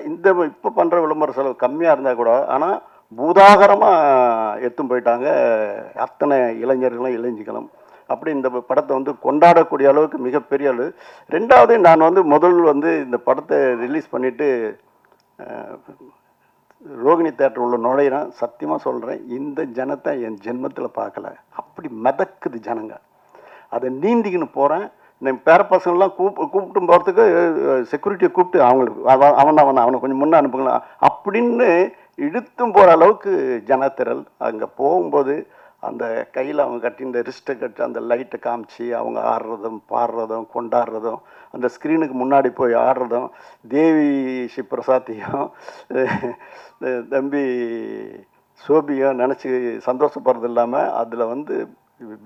இப்போ பண்ணுற விளம்பர செலவு கம்மியாக இருந்தால் கூட ஆனால் பூதாகரமாக எடுத்துன்னு போயிட்டாங்க அத்தனை இளைஞர்களும் இளைஞர்களும். அப்படி இந்த படத்தை வந்து கொண்டாடக்கூடிய அளவுக்கு மிகப்பெரிய அளவு. ரெண்டாவது நான் வந்து வந்து இந்த படத்தை ரிலீஸ் பண்ணிவிட்டு ரோகிணி தேட்டர் உள்ள நுழையிறேன். சத்தியமாக சொல்கிறேன், இந்த ஜனத்தை என் ஜென்மத்தில் பார்க்கல. அப்படி மிதக்குது ஜனங்க. அதை நீந்திக்கின்னு போகிறேன். என் பேர பசங்கள்லாம் கூப்பிட்டு போகிறதுக்கு செக்யூரிட்டியை கூப்பிட்டு அவனை கொஞ்சம் முன்னே அனுப்புங்களா அப்படின்னு இழுத்தும் போகிற அளவுக்கு ஜனத்திரல். அங்கே போகும்போது அந்த கையில் அவங்க கட்டி இந்த ரிஸ்ட்டை கட்டி அந்த லைட்டை காமிச்சு அவங்க ஆடுறதும் பாடுறதும் கொண்டாடுறதும் அந்த ஸ்க்ரீனுக்கு முன்னாடி போய் ஆடுறதும் தேவி ஸ்ரீ பிரசாத்தையும் தம்பி சோபியும் நினச்சி சந்தோஷப்படுறது இல்லாமல் அதில் வந்து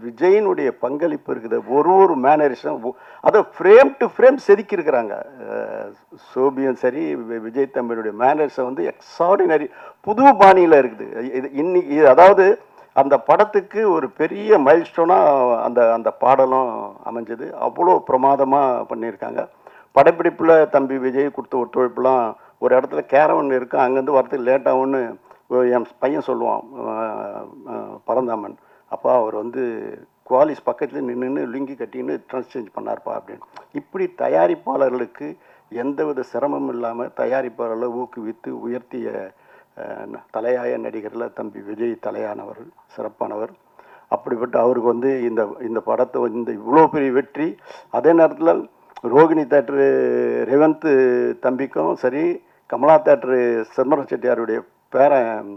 விஜயினுடைய பங்களிப்பு இருக்குது. ஒரு மேனரிசம் அதை ஃப்ரேம் டு ஃப்ரேம் செதுக்கியிருக்கிறாங்க. சோபியும் சரி விஜய் தம்பியுடைய மேனரிசம் வந்து எக்ஸார்டினரி புது பாணியில் இருக்குது. இது இன்னைக்கு அதாவது அந்த படத்துக்கு ஒரு பெரிய மைல்ஸ்டோனாக அந்த பாடலும் அமைஞ்சது. அவ்வளோ பிரமாதமாக பண்ணியிருக்காங்க. படப்பிடிப்பில் தம்பி விஜய் கொடுத்த ஒத்துழைப்புலாம் ஒரு இடத்துல கேரவன் இருக்குது, அங்கேருந்து வரத்துக்கு லேட்டாகும்னு என் பையன் சொல்லுவான் பரந்தாமன். அப்பா அவர் வந்து குவாலிஸ் பக்கத்தில் நின்று லுங்கி கட்டின்னு ட்ரெஸ் சேஞ்ச் பண்ணார்ப்பா அப்படின்னு. இப்படி தயாரிப்பாளர்களுக்கு எந்தவித சிரமமும் இல்லாமல் தயாரிப்பாளர்களை ஊக்குவித்து உயர்த்திய தலையாய நடிகரில் தம்பி விஜய் தலையானவர், சிறப்பானவர். அப்படிப்பட்ட அவருக்கு வந்து இந்த படத்தை இந்த இவ்வளோ பெரிய வெற்றி. அதே நேரத்தில் ரோகிணி தேட்ரு ரேவந்த் தம்பிக்கும் சரி, கமலா தேட்ரு சிதம்பரம் செட்டியாருடைய பேரன்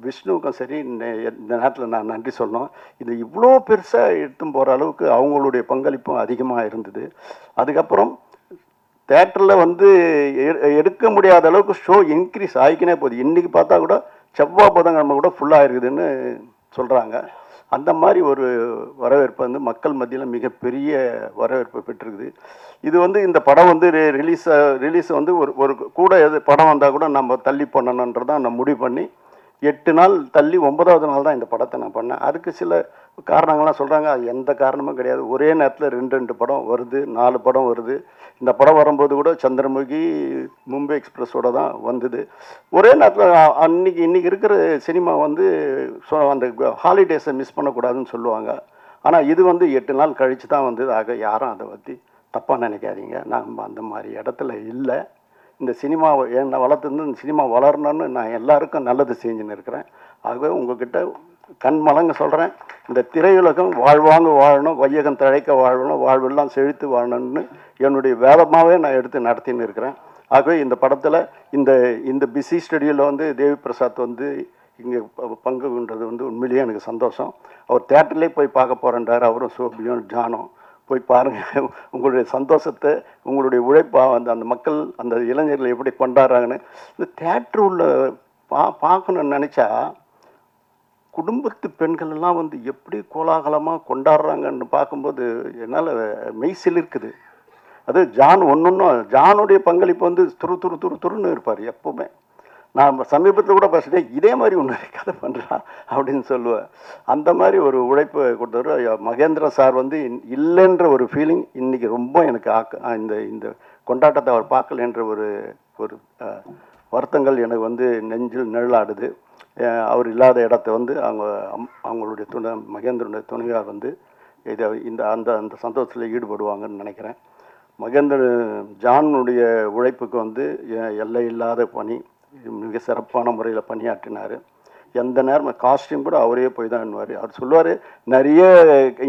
விஷ்ணுவுக்கும் சரி இந்த நேரத்தில் நான் நன்றி சொல்லணும். இது இவ்வளோ பெருசாக எடுத்துன்னு போகிற அளவுக்கு அவங்களுடைய பங்களிப்பும் அதிகமாக இருந்தது. அதுக்கப்புறம் தேட்டரில் வந்து எடுக்க முடியாத அளவுக்கு ஷோ இன்க்ரீஸ் ஆகிக்கினே போகுது. இன்றைக்கி பார்த்தா கூட செவ்வாய் புதன்கிழமை கூட ஃபுல்லாக இருக்குதுன்னு சொல்கிறாங்க. அந்த மாதிரி ஒரு வரவேற்பு வந்து மக்கள் மத்தியில் மிகப்பெரிய வரவேற்பு பெற்றிருக்குது. இது வந்து இந்த படம் வந்து ரிலீஸ் வந்து ஒரு கூட படம் வந்தால் கூட நம்ம தள்ளி பண்ணணுன்றதான் நான் முடிவு பண்ணி 8 நாள் தள்ளி 9வது நாள் தான் இந்த படத்தை நான் பண்ணேன். அதுக்கு சில காரணங்கள்லாம் சொல்கிறாங்க. அது எந்த காரணமும் கிடையாது. ஒரே நேரத்தில் 2 படம் வருது, 4 படம் வருது. இந்த படம் வரும்போது கூட சந்திரமுகி மும்பை எக்ஸ்பிரஸோடு தான் வந்தது. ஒரே நேரத்தில் இன்றைக்கி இருக்கிற சினிமா வந்து அந்த ஹாலிடேஸை மிஸ் பண்ணக்கூடாதுன்னு சொல்லுவாங்க. ஆனால் இது வந்து 8 நாள் கழித்து தான் வந்தது. ஆக யாரும் அதை பற்றி தப்பாக நினைக்காதீங்க. நம்ம அந்த மாதிரி இடத்துல இல்லை. இந்த சினிமாவை என்னை வளர்த்துருந்து இந்த சினிமா வளரணும்னு நான் எல்லாருக்கும் நல்லது செஞ்சுன்னு இருக்கிறேன். ஆகவே உங்கள்கிட்ட கண் மலங்க சொல்கிறேன், இந்த திரையுலகம் வாழ்வாங்க வாழணும், வையகம் தழைக்க வாழணும், வாழ்வெல்லாம் செழித்து வாழணும்னு என்னுடைய வேதமாகவே நான் எடுத்து நடத்தின்னு இருக்கிறேன். ஆகவே இந்த படத்தில் இந்த இந்த பிஸி ஸ்டுடியோவில் வந்து தேவி பிரசாத் வந்து இங்கே பங்கு கொண்டது வந்து உண்மையிலேயே எனக்கு சந்தோஷம். அவர் தேட்டர்லேயே போய் பார்க்க போகிறேன்றார், அவரும் சோபியும் ஜானும். போய் பாருங்கள், உங்களுடைய சந்தோஷத்தை, உங்களுடைய உழைப்பா அந்த மக்கள் அந்த இளைஞர்கள் எப்படி கொண்டாடுறாங்கன்னு. இந்த தேட்டர் உள்ள பார்க்கணுன்னு நினச்சா குடும்பத்து பெண்கள் எல்லாம் வந்து எப்படி கோலாகலமாக கொண்டாடுறாங்கன்னு பார்க்கும்போது என்னால் மெய்சில் இருக்குது. அது ஜான் ஒன்றுன்னும் ஜானுடைய பங்களிப்பு வந்து துருன்னு இருப்பார் எப்போவுமே. நான் சமீபத்தில் கூட பேசிட்டே இதே மாதிரி ஒன்று கதை பண்ணுறான் அப்படின்னு சொல்லுவேன். அந்த மாதிரி ஒரு உழைப்பு கொடுத்தவர் மகேந்திர சார் வந்து இல்லைன்ற ஒரு ஃபீலிங் இன்றைக்கி ரொம்ப எனக்கு இந்த இந்த கொண்டாட்டத்தை அவர் பார்க்கலன்ற ஒரு ஒரு வருத்தங்கள் எனக்கு வந்து நெஞ்சில் நிழலாடுது. அவர் இல்லாத இடத்த வந்து அவங்களுடைய மகேந்திரனுடைய துணையார் வந்து இதை அந்த அந்த சந்தோஷத்தில் ஈடுபடுவாங்கன்னு நினைக்கிறேன். ஜானுடைய உழைப்புக்கு வந்து எல்லை இல்லாத பணி, மிக சிறப்பான முறையில் பணியாற்றினார். எந்த நேரம் காஸ்டியூம் கூட அவரே போய் தான் பண்ணுவார். அவர் சொல்லுவார், நிறைய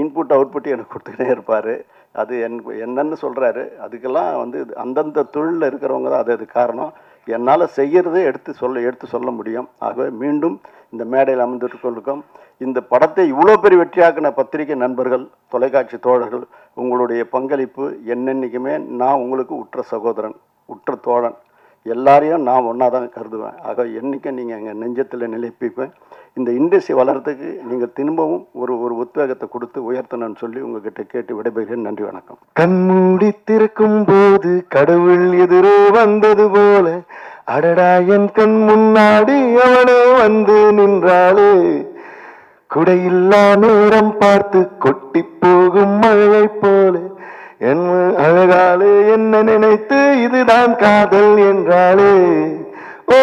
இன்புட் அவுட்புட் எனக்கு கொடுத்துக்கிட்டே இருப்பார். அது என்னன்னு சொல்கிறாரு, அதுக்கெல்லாம் வந்து அந்தந்த தொழிலில் இருக்கிறவங்க தான் அது காரணம். என்னால் செய்கிறதே எடுத்து சொல்ல முடியும். ஆகவே மீண்டும் இந்த மேடையில் அமர்ந்திருக்கோம். இந்த படத்தை இவ்வளோ பெரிய வெற்றியாக்கின பத்திரிகை நண்பர்கள், தொலைக்காட்சி தோழர்கள், உங்களுடைய பங்களிப்பு என்னென்னைக்குமே நான் உங்களுக்கு உற்ற சகோதரன், உற்ற தோழன், எல்லாரையும் நான் ஒன்றா தான் கருதுவேன். ஆக என்றைக்கும் நீங்கள் எங்கள் நெஞ்சத்தில் நிலைப்பிப்பேன். இந்த இண்டஸ்ட்ரி வளர்கிறதுக்கு நீங்கள் திரும்பவும் ஒரு உத்வேகத்தை கொடுத்து உயர்த்தணும்னு சொல்லி உங்ககிட்ட கேட்டு விடைபெறுகிறேன். நன்றி, வணக்கம். கண்மூடி திறக்கும் போது கடவுள் எதிரே வந்தது போல, அடடா என் கண் முன்னாடி அவனே வந்து நின்றாளே, குடையில்லா நேரம் பார்த்து கொட்டி போகும் மழை போல, என் அழகாலே என்ன நினைத்து இதுதான் காதல் என்றாளே. ஓ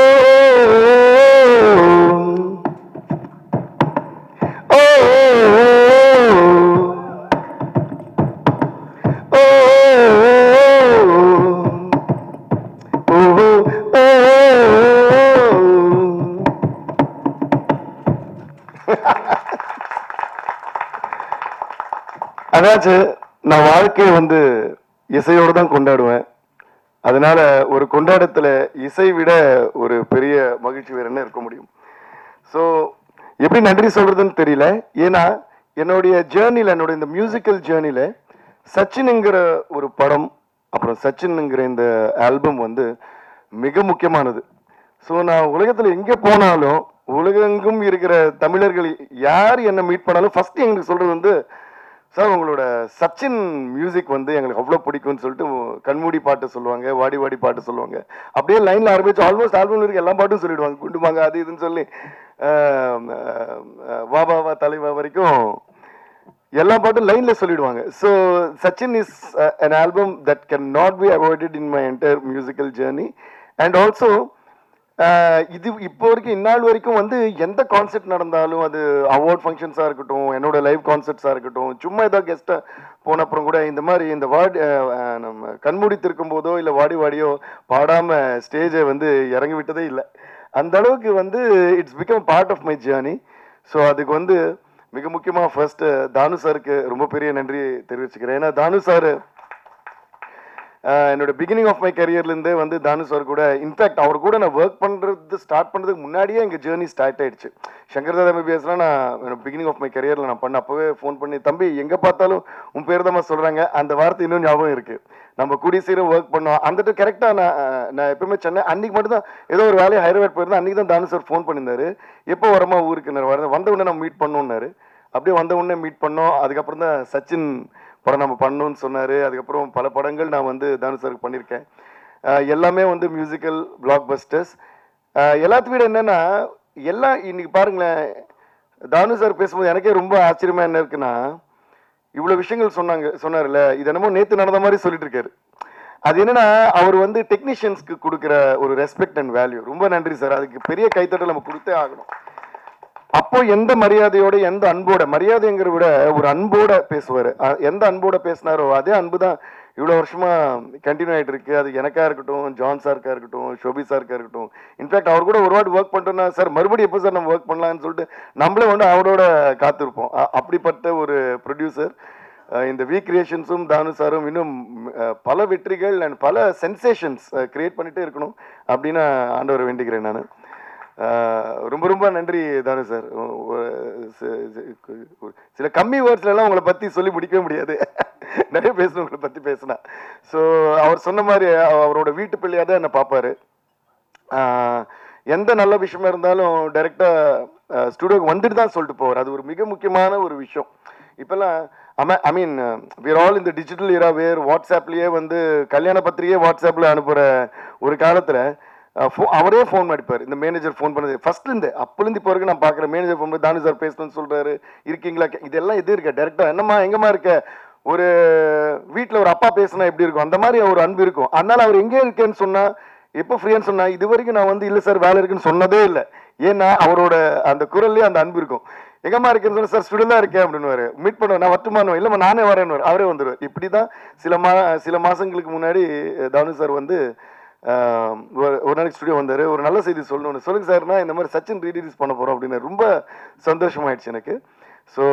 அதாச்சு நான் வாழ்க்கையை வந்து இசையோடு தான் கொண்டாடுவேன். அதனால ஒரு கொண்டாட்டத்தில் இசை விட ஒரு பெரிய மகிழ்ச்சி வேற என்ன இருக்க முடியும். ஸோ எப்படி நன்றி சொல்றதுன்னு தெரியல. ஏன்னா என்னுடைய ஜேர்னியில், என்னுடைய இந்த மியூசிக்கல் ஜேர்னியில் சச்சின்ங்கிற ஒரு படம், அப்புறம் சச்சின்ங்கிற இந்த ஆல்பம் வந்து மிக முக்கியமானது. ஸோ நான் உலகத்தில் எங்கே போனாலும், உலகெங்கும் இருக்கிற தமிழர்கள் யார் என்னை மீட் பண்ணாலும் ஃபர்ஸ்ட் எங்களுக்கு சொல்றது வந்து, சார் உங்களோட சச்சின் மியூசிக் வந்து எங்களுக்கு அவ்வளோ பிடிக்கும்னு சொல்லிட்டு கண்மூடி பாட்டு சொல்லுவாங்க, வாடி வாடி பாட்டு சொல்லுவாங்க. அப்படியே லைனில் ஆரம்பிச்சு ஆல்மோஸ்ட் ஆல்பம் இருக்க எல்லா பாட்டும் சொல்லிடுவாங்க, குண்டுமாங்க அது இதுன்னு சொல்லி வா வா வா தலைவா வரைக்கும் எல்லா பாட்டும் லைனில் சொல்லிடுவாங்க. So Sachin is an album that cannot be avoided in my entire musical journey. And also இது இப்போ வரைக்கும் இந்நாள் வரைக்கும் வந்து எந்த கான்செர்ட் நடந்தாலும், அது அவார்ட் ஃபங்க்ஷன்ஸாக இருக்கட்டும், என்னோட லைவ் கான்செர்ட்ஸாக இருக்கட்டும், சும்மா ஏதாவது கெஸ்ட்டாக போன அப்புறம் கூட இந்த மாதிரி இந்த நம்ம கண்மூடி திருக்கும் போதோ இல்லை வாடி வாடியோ பாடாமல் ஸ்டேஜை வந்து இறங்கி விட்டதே இல்லை. அந்த அளவுக்கு வந்து it's become part of my journey. So அதுக்கு வந்து மிக முக்கியமாக ஃபர்ஸ்ட் தானு சாருக்கு ரொம்ப பெரிய நன்றி தெரிவிச்சுக்கிறேன். ஏன்னா தானு சார் என்னோட பிகினிங் ஆஃப் மை கரியர்லேருந்தே வந்து தானு சார் கூட, இன்ஃபேக்ட் அவர் கூட நான் ஒர்க் பண்ணுறது ஸ்டார்ட் பண்ணுறதுக்கு முன்னாடியே எங்கள் ஜேர்னி ஸ்டார்ட் ஆயிடுச்சு. சங்கர் தாதா MBBSலாம் நான் பிகினிங் ஆஃப் மை கரியரில் நான் அப்போவே ஃபோன் பண்ணி, தம்பி எங்கே பார்த்தாலும் உன் பேர் தான் சொல்கிறாங்க, அந்த வார்த்தை இன்னும் ஞாபகம் இருக்குது, நம்ம கூடிய சீரம் ஒர்க் பண்ணோம். அந்த கரெக்டாக நான் எப்பவுமே சென்னை அன்றைக்கி மட்டும் தான் ஏதோ ஒரு வேலையை ஹைதராபாத் போயிருந்தேன். அன்றைக்கி தான் தானு சார் ஃபோன் பண்ணியிருந்தாரு, எப்போ வரமா ஊருக்கு வந்த உடனே நம்ம மீட் பண்ணோன்னாரு. அப்படியே வந்த உடனே மீட் பண்ணோம். அதுக்கப்புறம் தான் சச்சின் படம் நம்ம பண்ணணும்னு சொன்னார். அதுக்கப்புறம் பல படங்கள் நான் வந்து தானு சாருக்கு பண்ணியிருக்கேன். எல்லாமே வந்து மியூசிக்கல் பிளாக் பஸ்டர்ஸ். எல்லாத்து விட என்னென்னா, எல்லாம் இன்னைக்கு பாருங்களேன், தானு சார் பேசும்போது எனக்கே ரொம்ப ஆச்சரியமாக என்ன இருக்குன்னா, இவ்வளோ விஷயங்கள் சொன்னார்ல, இது என்னமோ நேற்று நடந்த மாதிரி சொல்லிட்டு இருக்காரு. அது என்னன்னா, அவர் வந்து டெக்னீஷியன்ஸ்க்கு கொடுக்குற ஒரு ரெஸ்பெக்ட் அண்ட் வேல்யூ. ரொம்ப நன்றி சார், அதுக்கு பெரிய கைத்தட்டல் நம்ம கொடுத்தே ஆகணும். அப்போ எந்த மரியாதையோட, எந்த அன்போட, மரியாதைங்கிற விட ஒரு அன்போட பேசுவார். எந்த அன்போட பேசினாரோ அதே அன்பு தான் இவ்வளோ வருஷமா கண்டினியூ ஆகிட்டு இருக்கு. அது எனக்கா இருக்கட்டும், ஜான் சாருக்கா இருக்கட்டும், ஷோபி சாருக்கா இருக்கட்டும். இன்ஃபேக்ட் அவர் கூட ஒரு வாட்டி ஒர்க் பண்ணிட்டோம்னா சார் மறுபடியும் எப்போ சார் நம்ம ஒர்க் பண்ணலாம்னு சொல்லிட்டு நம்மளே வந்து அவரோட காத்திருப்போம். அப்படிப்பட்ட ஒரு ப்ரொடியூசர். இந்த வி கிரியேஷன்ஸும் தானு சாரும் இன்னும் பல வெற்றிகள் அண்ட் பல சென்சேஷன்ஸ் கிரியேட் பண்ணிட்டே இருக்கணும் அப்படின்னு ஆண்டவரை வேண்டிக்கிறேன் நான். ரொம்ப ரொம்ப நன்றி தானு சார். சில கம்மி வேர்ட்ஸ்லாம் உங்களை பற்றி சொல்லி முடிக்கவே முடியாது. நிறைய பேசணும் உங்களை பற்றி பேசினா. ஸோ அவர் சொன்ன மாதிரி அவரோட வீட்டு பிள்ளையாக தான் என்னை பார்ப்பாரு. எந்த நல்ல விஷயமா இருந்தாலும் டைரெக்டாக ஸ்டுடியோக்கு வந்துட்டு தான் சொல்லிட்டு போவார். அது ஒரு மிக முக்கியமான ஒரு விஷயம். இப்போல்லாம் ஐ மீன் விர் ஆல் இந்த டிஜிட்டல் இரா வேர் வாட்ஸ்அப்லேயே வந்து கல்யாண பத்திரிகையே வாட்ஸ்அப்பில் அனுப்புகிற ஒரு காலத்தில் அவரே ஃபோன் அடிப்பார். இந்த மேனேஜர் ஃபோன் பண்ணது ஃபர்ஸ்ட்லேருந்து அப்போலேருந்து இப்போ வரைக்கும் நான் பார்க்குறேன். மேனேஜர் ஃபோன் பண்ணி தானு சார் பேசணும்னு சொல்கிறாரு, இருக்கீங்களா, இதெல்லாம் எது இருக்க டேரெக்டாக என்னம்மா எங்கம்மா இருக்க, ஒரு வீட்டில் ஒரு அப்பா பேசுனா எப்படி இருக்கும் அந்த மாதிரி ஒரு அன்பு இருக்கும். அதனால அவர் எங்கே இருக்கேன்னு சொன்னால், எப்போ ஃப்ரீயான்னு சொன்னா இது வரைக்கும் நான் வந்து இல்லை சார் வேலை இருக்குன்னு சொன்னதே இல்லை. ஏன்னா அவரோட அந்த குரல்லே அந்த அன்பு இருக்கும். எங்கம்மா இருக்கேன்னு சொன்னா சார் ஸ்டுடியோல இருக்கேன் அப்படின்னு மீட் பண்ணுவேன். நான் வட்டுமானுவேன், இல்லைம்மா நானே வரேன்னு அவரே வந்துடுவேன். இப்படி தான் சில மாதங்களுக்கு முன்னாடி தானு சார் வந்து ஒரு நாளைக்கு ஸ்டுடியோ வந்தார். ஒரு நல்ல செய்தி சொல்லணும்னு சொல்லுங்க சார்னா இந்த மாதிரி சச்சின் ரீரிலீஸ் பண்ண போகிறோம் அப்படின்னு ரொம்ப சந்தோஷமாயிடுச்சு எனக்கு. ஸோ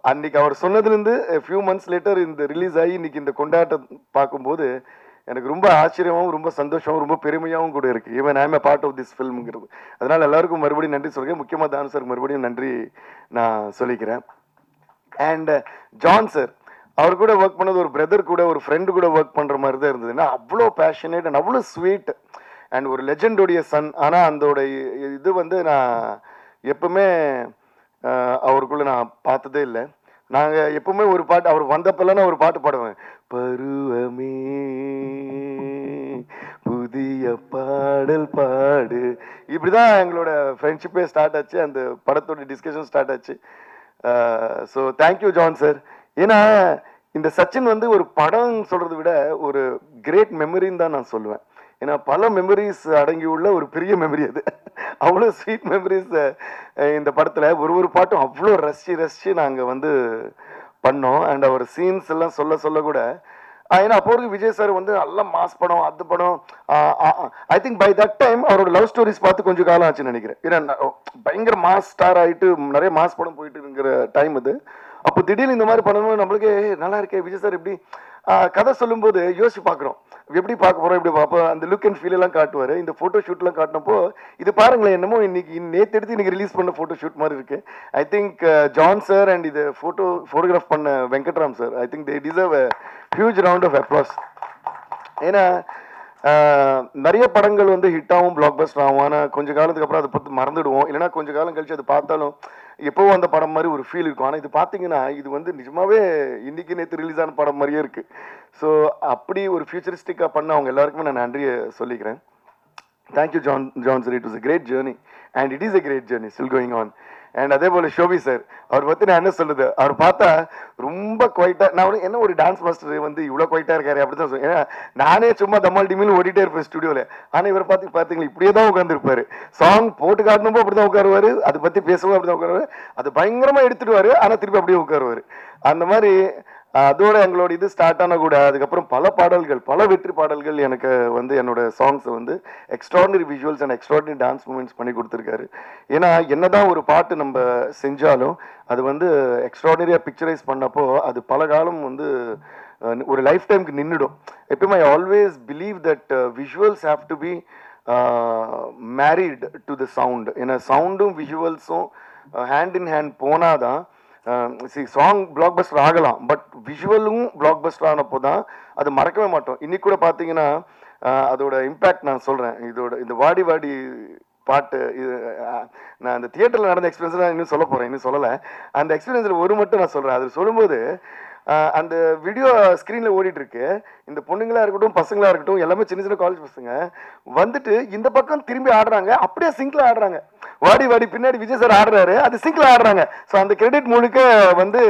அன்னைக்கு அவர் சொன்னதுலேருந்து ஃபியூ மந்த்ஸ் லேட்டர் இந்த ரிலீஸ் ஆகி இன்னைக்கு இந்த கொண்டாட்டம் பார்க்கும்போது எனக்கு ரொம்ப ஆச்சரியமாகவும் ரொம்ப சந்தோஷமாகவும் ரொம்ப பெருமையாகவும் கூட இருக்கு. Even I am a part of this ஃபில்ம்ங்கிறது. அதனால எல்லாருக்கும் மறுபடியும் நன்றி சொல்கிறேன். முக்கியமாக தானு சார் மறுபடியும் நன்றி நான் சொல்லிக்கிறேன். அண்ட் ஜான் சார், அவர் கூட ஒர்க் பண்ணது ஒரு பிரதர் கூட ஒரு ஃப்ரெண்டு கூட ஒர்க் பண்ணுற மாதிரி தான் இருந்ததுன்னா அவ்வளோ பேஷனேட் அண்ட் அவ்வளோ ஸ்வீட் அண்ட் ஒரு லெஜெண்டோடைய சன். ஆனால் அதோட இது வந்து நான் எப்பவுமே அவருக்குள்ள நான் பார்த்ததே இல்லை. நாங்கள் எப்பவுமே ஒரு பாட்டு அவர் வந்தப்பெல்லாம் நான் ஒரு பாட்டு பாடுவேன், பருவமே புதிய பாடல் பாடு. இப்படிதான் எங்களோட ஃப்ரெண்ட்ஷிப்பே ஸ்டார்ட் ஆச்சு, அந்த படத்தோட டிஸ்கஷன் ஸ்டார்ட் ஆச்சு. So thank you John sir. ஏன்னா இந்த சச்சின் வந்து ஒரு படம் சொல்றதை விட ஒரு கிரேட் மெமரின்னு தான் நான் சொல்லுவேன். ஏன்னா பல மெமரிஸ் அடங்கியுள்ள ஒரு பெரிய மெமரி அது. அவ்வளோ ஸ்வீட் மெமரிஸ் இந்த படத்தில் ஒரு பாட்டும் அவ்வளோ ரசிச்சு நாங்கள் வந்து பண்ணோம். அண்ட் அவர் சீன்ஸ் எல்லாம் சொல்ல கூட ஏன்னா அப்போ வரைக்கும் விஜய் சார் வந்து நல்ல மாஸ் படம் அது படம். I think by that time அவரோட லவ் ஸ்டோரிஸ் பார்த்து கொஞ்சம் காலம் ஆச்சுன்னு நினைக்கிறேன். ஏன்னா பயங்கர மாஸ் ஸ்டார் ஆகிட்டு நிறைய மாஸ் படம் போயிட்டு இருக்கிற டைம் அது. அப்போ திடீர்னு இந்த மாதிரி பண்ணணும் நம்மளுக்கு நல்லா இருக்கே விஜய் சார் எப்படி கதை சொல்லும்போது யோசிச்சு பார்க்குறோம், எப்படி பார்க்க போகிறோம் எப்படி பார்ப்போம். அந்த லுக் அண்ட் ஃபீல் எல்லாம் காட்டுவார். இந்த ஃபோட்டோ ஷூட்லாம் காட்டினப்போ இது பாருங்களேன் என்னமோ இன்னைக்கு நேற்று எடுத்து இன்னைக்கு ரிலீஸ் பண்ண ஃபோட்டோ ஷூட் மாதிரி இருக்கு. I think John sir and இது ஃபோட்டோகிராஃப் பண்ண Venkatram sir, I think they deserve a huge round of applause. ஏன்னா நிறைய படங்கள் வந்து ஹிட்டாகவும் பிளாக் பஸ்டர் ஆகும். ஆனால் கொஞ்சம் காலத்துக்கு அப்புறம் அதை பற்றி மறந்துடுவோம். இல்லைன்னா கொஞ்சம் காலம் கழிச்சு அது பார்த்தாலும் எப்போவும் அந்த படம் மாதிரி ஒரு ஃபீல் இருக்கும். ஆனால் இது பார்த்தீங்கன்னா இது வந்து நிஜமாவே இன்னைக்கு நேற்று ரிலீஸ் ஆன படம் மாதிரியே இருக்கு. ஸோ அப்படி ஒரு ஃபியூச்சரிஸ்டிக்காக பண்ண அவங்க எல்லாருக்குமே நான் நன்றியை சொல்லிக்கிறேன். Thank you John sir. It was a great journey and it is a great journey still going on. And அதே போல ஷோபி சார், அவர் பற்றி நான் என்ன சொல்றது, அவர் பார்த்தா ரொம்ப குவைட்டாக, நான் என்ன ஒரு டான்ஸ் மாஸ்டர் வந்து இவ்வளோ குவைட்டாக இருக்காரு அப்படி தான் சொல்லுவேன். ஏன்னா நானே சும்மா தம்மால் டிமில் ஓடிட்டே இருப்பேன் ஸ்டுடியோவில். ஆனால் இவரை பார்த்தீங்களா இப்படியே தான் உட்காந்துருப்பாரு. சாங் போட்டு காட்டணுமோ அப்படி தான் உட்காருவார், அதை பற்றி பேசவும் அப்படி தான் உட்காருவார், அது பயங்கரமாக எடுத்துடுவார், ஆனால் திருப்பி அப்படியே உட்காருவார். அந்த மாதிரி அதோட எங்களோட இது ஸ்டார்ட் ஆன கூட அதுக்கப்புறம் பல வெற்றி பாடல்கள் எனக்கு வந்து என்னோட சாங்ஸை வந்து extraordinary visuals and extraordinary dance moments பண்ணி கொடுத்துருக்காரு. ஏன்னா என்னதான் ஒரு பாட்டு நம்ம செஞ்சாலும் அது வந்து எக்ஸ்ட்ராடினரியாக பிக்சரைஸ் பண்ணப்போ அது பல காலம் வந்து ஒரு லைஃப் டைமுக்கு நின்றுடும். எப்பயுமே I always believe that visuals have to be married to the sound. ஏன்னா சவுண்டும் விஷுவல்ஸும் ஹேண்ட் இன் ஹேண்ட் போனாதான் சாங் பிளாக் பஸ்டர் ஆகலாம். பட் விஷுவலும் பிளாக் பஸ்டர் ஆனப்போ தான் அது மறக்கவே மாட்டோம். இன்னைக்கு கூட பார்த்தீங்கன்னா அதோட இம்பேக்ட் நான் சொல்கிறேன். இந்த வாடி வாடி பாட்டு இது நான் அந்த தியேட்டரில் நடந்த எக்ஸ்பீரியன்ஸ் நான் இன்னும் சொல்ல போகிறேன், இன்னும் சொல்லலை. அந்த எக்ஸ்பீரியன்ஸில் ஒரு மட்டும் நான் சொல்கிறேன். அது சொல்லும்போது அந்த வீடியோ ஸ்க்ரீனில் ஓடிட்டு இருக்கு. இந்த பொண்ணுங்களா இருக்கட்டும் பசங்களா இருக்கட்டும் எல்லாமே சின்ன சின்ன காலேஜ் பசங்க வந்துட்டு இந்த பக்கம் திரும்பி ஆடுறாங்க, அப்படியே சிங்கிள் ஆடுறாங்க. வாடி வாடி பின்னாடி விஜய் சார் ஆடுறாரு, அது சிங்கிள் ஆடுறாங்க. ஸோ அந்த கிரெடிட் முழுக்க வந்து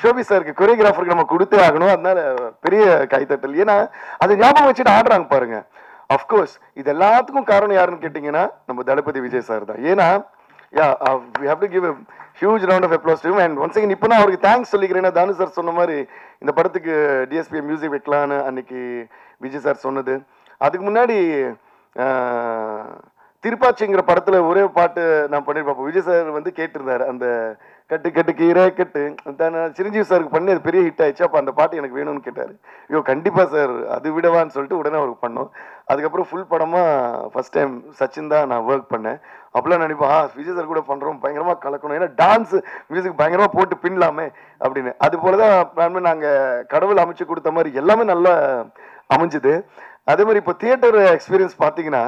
ஷோபி சாருக்கு கொரியோகிராஃபருக்கு நம்ம கொடுத்தே ஆகணும். அதனால பெரிய கைத்தட்டல். ஏன்னா அது ஞாபகம் வச்சுட்டு ஆடுறாங்க பாருங்க. அஃப்கோர்ஸ் இது எல்லாத்துக்கும் காரணம் யாருன்னு கேட்டிங்கன்னா நம்ம தளபதி விஜய் சார் தான். ஏன்னா யா we have to give a huge round of applause to him. And once again இப்போ நான் அவருக்கு தேங்க்ஸ் சொல்லிக்கிறேன். தானு சார் சொன்ன மாதிரி இந்த படத்துக்கு டிஎஸ்பி மியூசிக் வைக்கலான்னு அன்னைக்கு விஜய் சார் சொன்னது. அதுக்கு முன்னாடி திருப்பாச்சிங்கிற படத்துல ஒரே பாட்டு நான் பண்ணிருப்பேன். விஜய் சார் வந்து கேட்டிருந்தாரு அந்த கட்டு கட்டு கீரை கட்டு சிரஞ்சீவி சாருக்கு பண்ணி அது பெரிய ஹிட் ஆயிடுச்சு. அப்போ அந்த பாட்டு எனக்கு வேணும்னு கேட்டார். ஐயோ கண்டிப்பாக சார் அது விடவான்னு சொல்லிட்டு உடனே அவருக்கு பண்ணோம். அதுக்கப்புறம் ஃபுல் படமாக ஃபர்ஸ்ட் டைம் சச்சின் தான் நான் ஒர்க் பண்ணேன். அப்போலாம் நினைப்பேன் விஜய் சார் கூட பண்ணுறோம் பயங்கரமாக கலக்கணும், ஏன்னா டான்ஸ் மியூசிக் பயங்கரமாக போட்டு பின்னலாமே அப்படின்னு. அது போல தான் நாங்கள் கடவுள் அமைச்சு கொடுத்த மாதிரி எல்லாமே நல்லா அமைஞ்சுது. அதே மாதிரி இப்போ தியேட்டர் எக்ஸ்பீரியன்ஸ் பார்த்தீங்கன்னா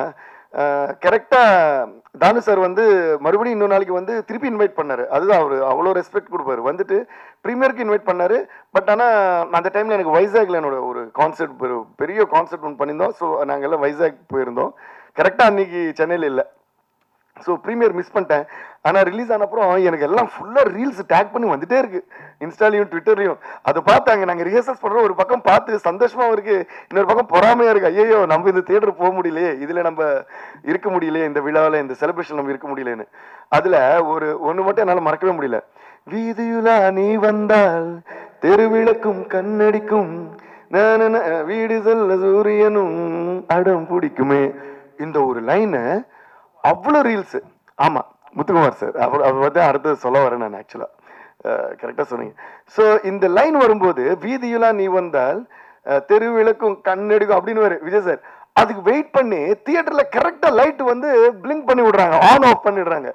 கரெக்டாக தானு சார் வந்து மறுபடியும் இன்னொரு நாளைக்கு வந்து திருப்பி இன்வைட் பண்ணார். அதுதான் அவர் அவ்வளோ ரெஸ்பெக்ட் கொடுப்பாரு. வந்துட்டு ப்ரீமியருக்கு இன்வைட் பண்ணார். பட் ஆனால் அந்த டைமில் எனக்கு வைசாக்ல என்னோட ஒரு கான்செர்ட் பெரிய கான்செர்ட் ஒன்று பண்ணியிருந்தோம். ஸோ நாங்கள் எல்லாம் வைசாக் போயிருந்தோம். கரெக்டாக அன்னைக்கு சென்னையில் இல்லை. ஸோ ப்ரீமியர் மிஸ் பண்ணிட்டேன். ஆனால் ரிலீஸ் ஆனப்புறம் எனக்கு எல்லாம் ஃபுல்லாக ரீல்ஸ் டேக் பண்ணி வந்துட்டே இருக்கு, இன்ஸ்டாலையும் ட்விட்டர்லையும். அதை பார்த்தாங்க. நாங்கள் ரிஹர்சல்ஸ் பண்ணுறோம், ஒரு பக்கம் பார்த்து சந்தோஷமாகவும் இருக்கு, இன்னொரு பக்கம் பொறாமையாக இருக்கு. ஐயோ நம்ம இந்த தியேட்டர் போக முடியலையே, இதில் நம்ம இருக்க முடியலையே, இந்த விழாவில் இந்த செலிப்ரேஷன் நம்ம இருக்க முடியலன்னு. அதில் ஒன்று மட்டும் என்னால் மறக்கவே முடியல. வீதியுலா நீ வந்தால் தெருவிளக்கும் கண்ணடிக்கும் வீடு செல்ல சூரியனும் அடம் பிடிக்குமே, இந்த ஒரு லைனு அவ்வளோ ரீல்ஸு. ஆமாம் முத்துக்குமார் சார் அவர் வந்து அடுத்தது சொல்ல வரேன் நான். ஆக்சுவலாக கரெக்டாக சொன்னீங்க. ஸோ இந்த லைன் வரும்போது வீதியெல்லாம் நீ வந்தால் தெருவிளக்கும் கண்ணெடுக்கும் அப்படின்னு வரும் விஜய் சார். அதுக்கு வெயிட் பண்ணி தியேட்டரில் கரெக்டாக லைட் வந்து பிளிங்க் பண்ணி விடுறாங்க, ஆன் ஆஃப் பண்ணிடுறாங்க.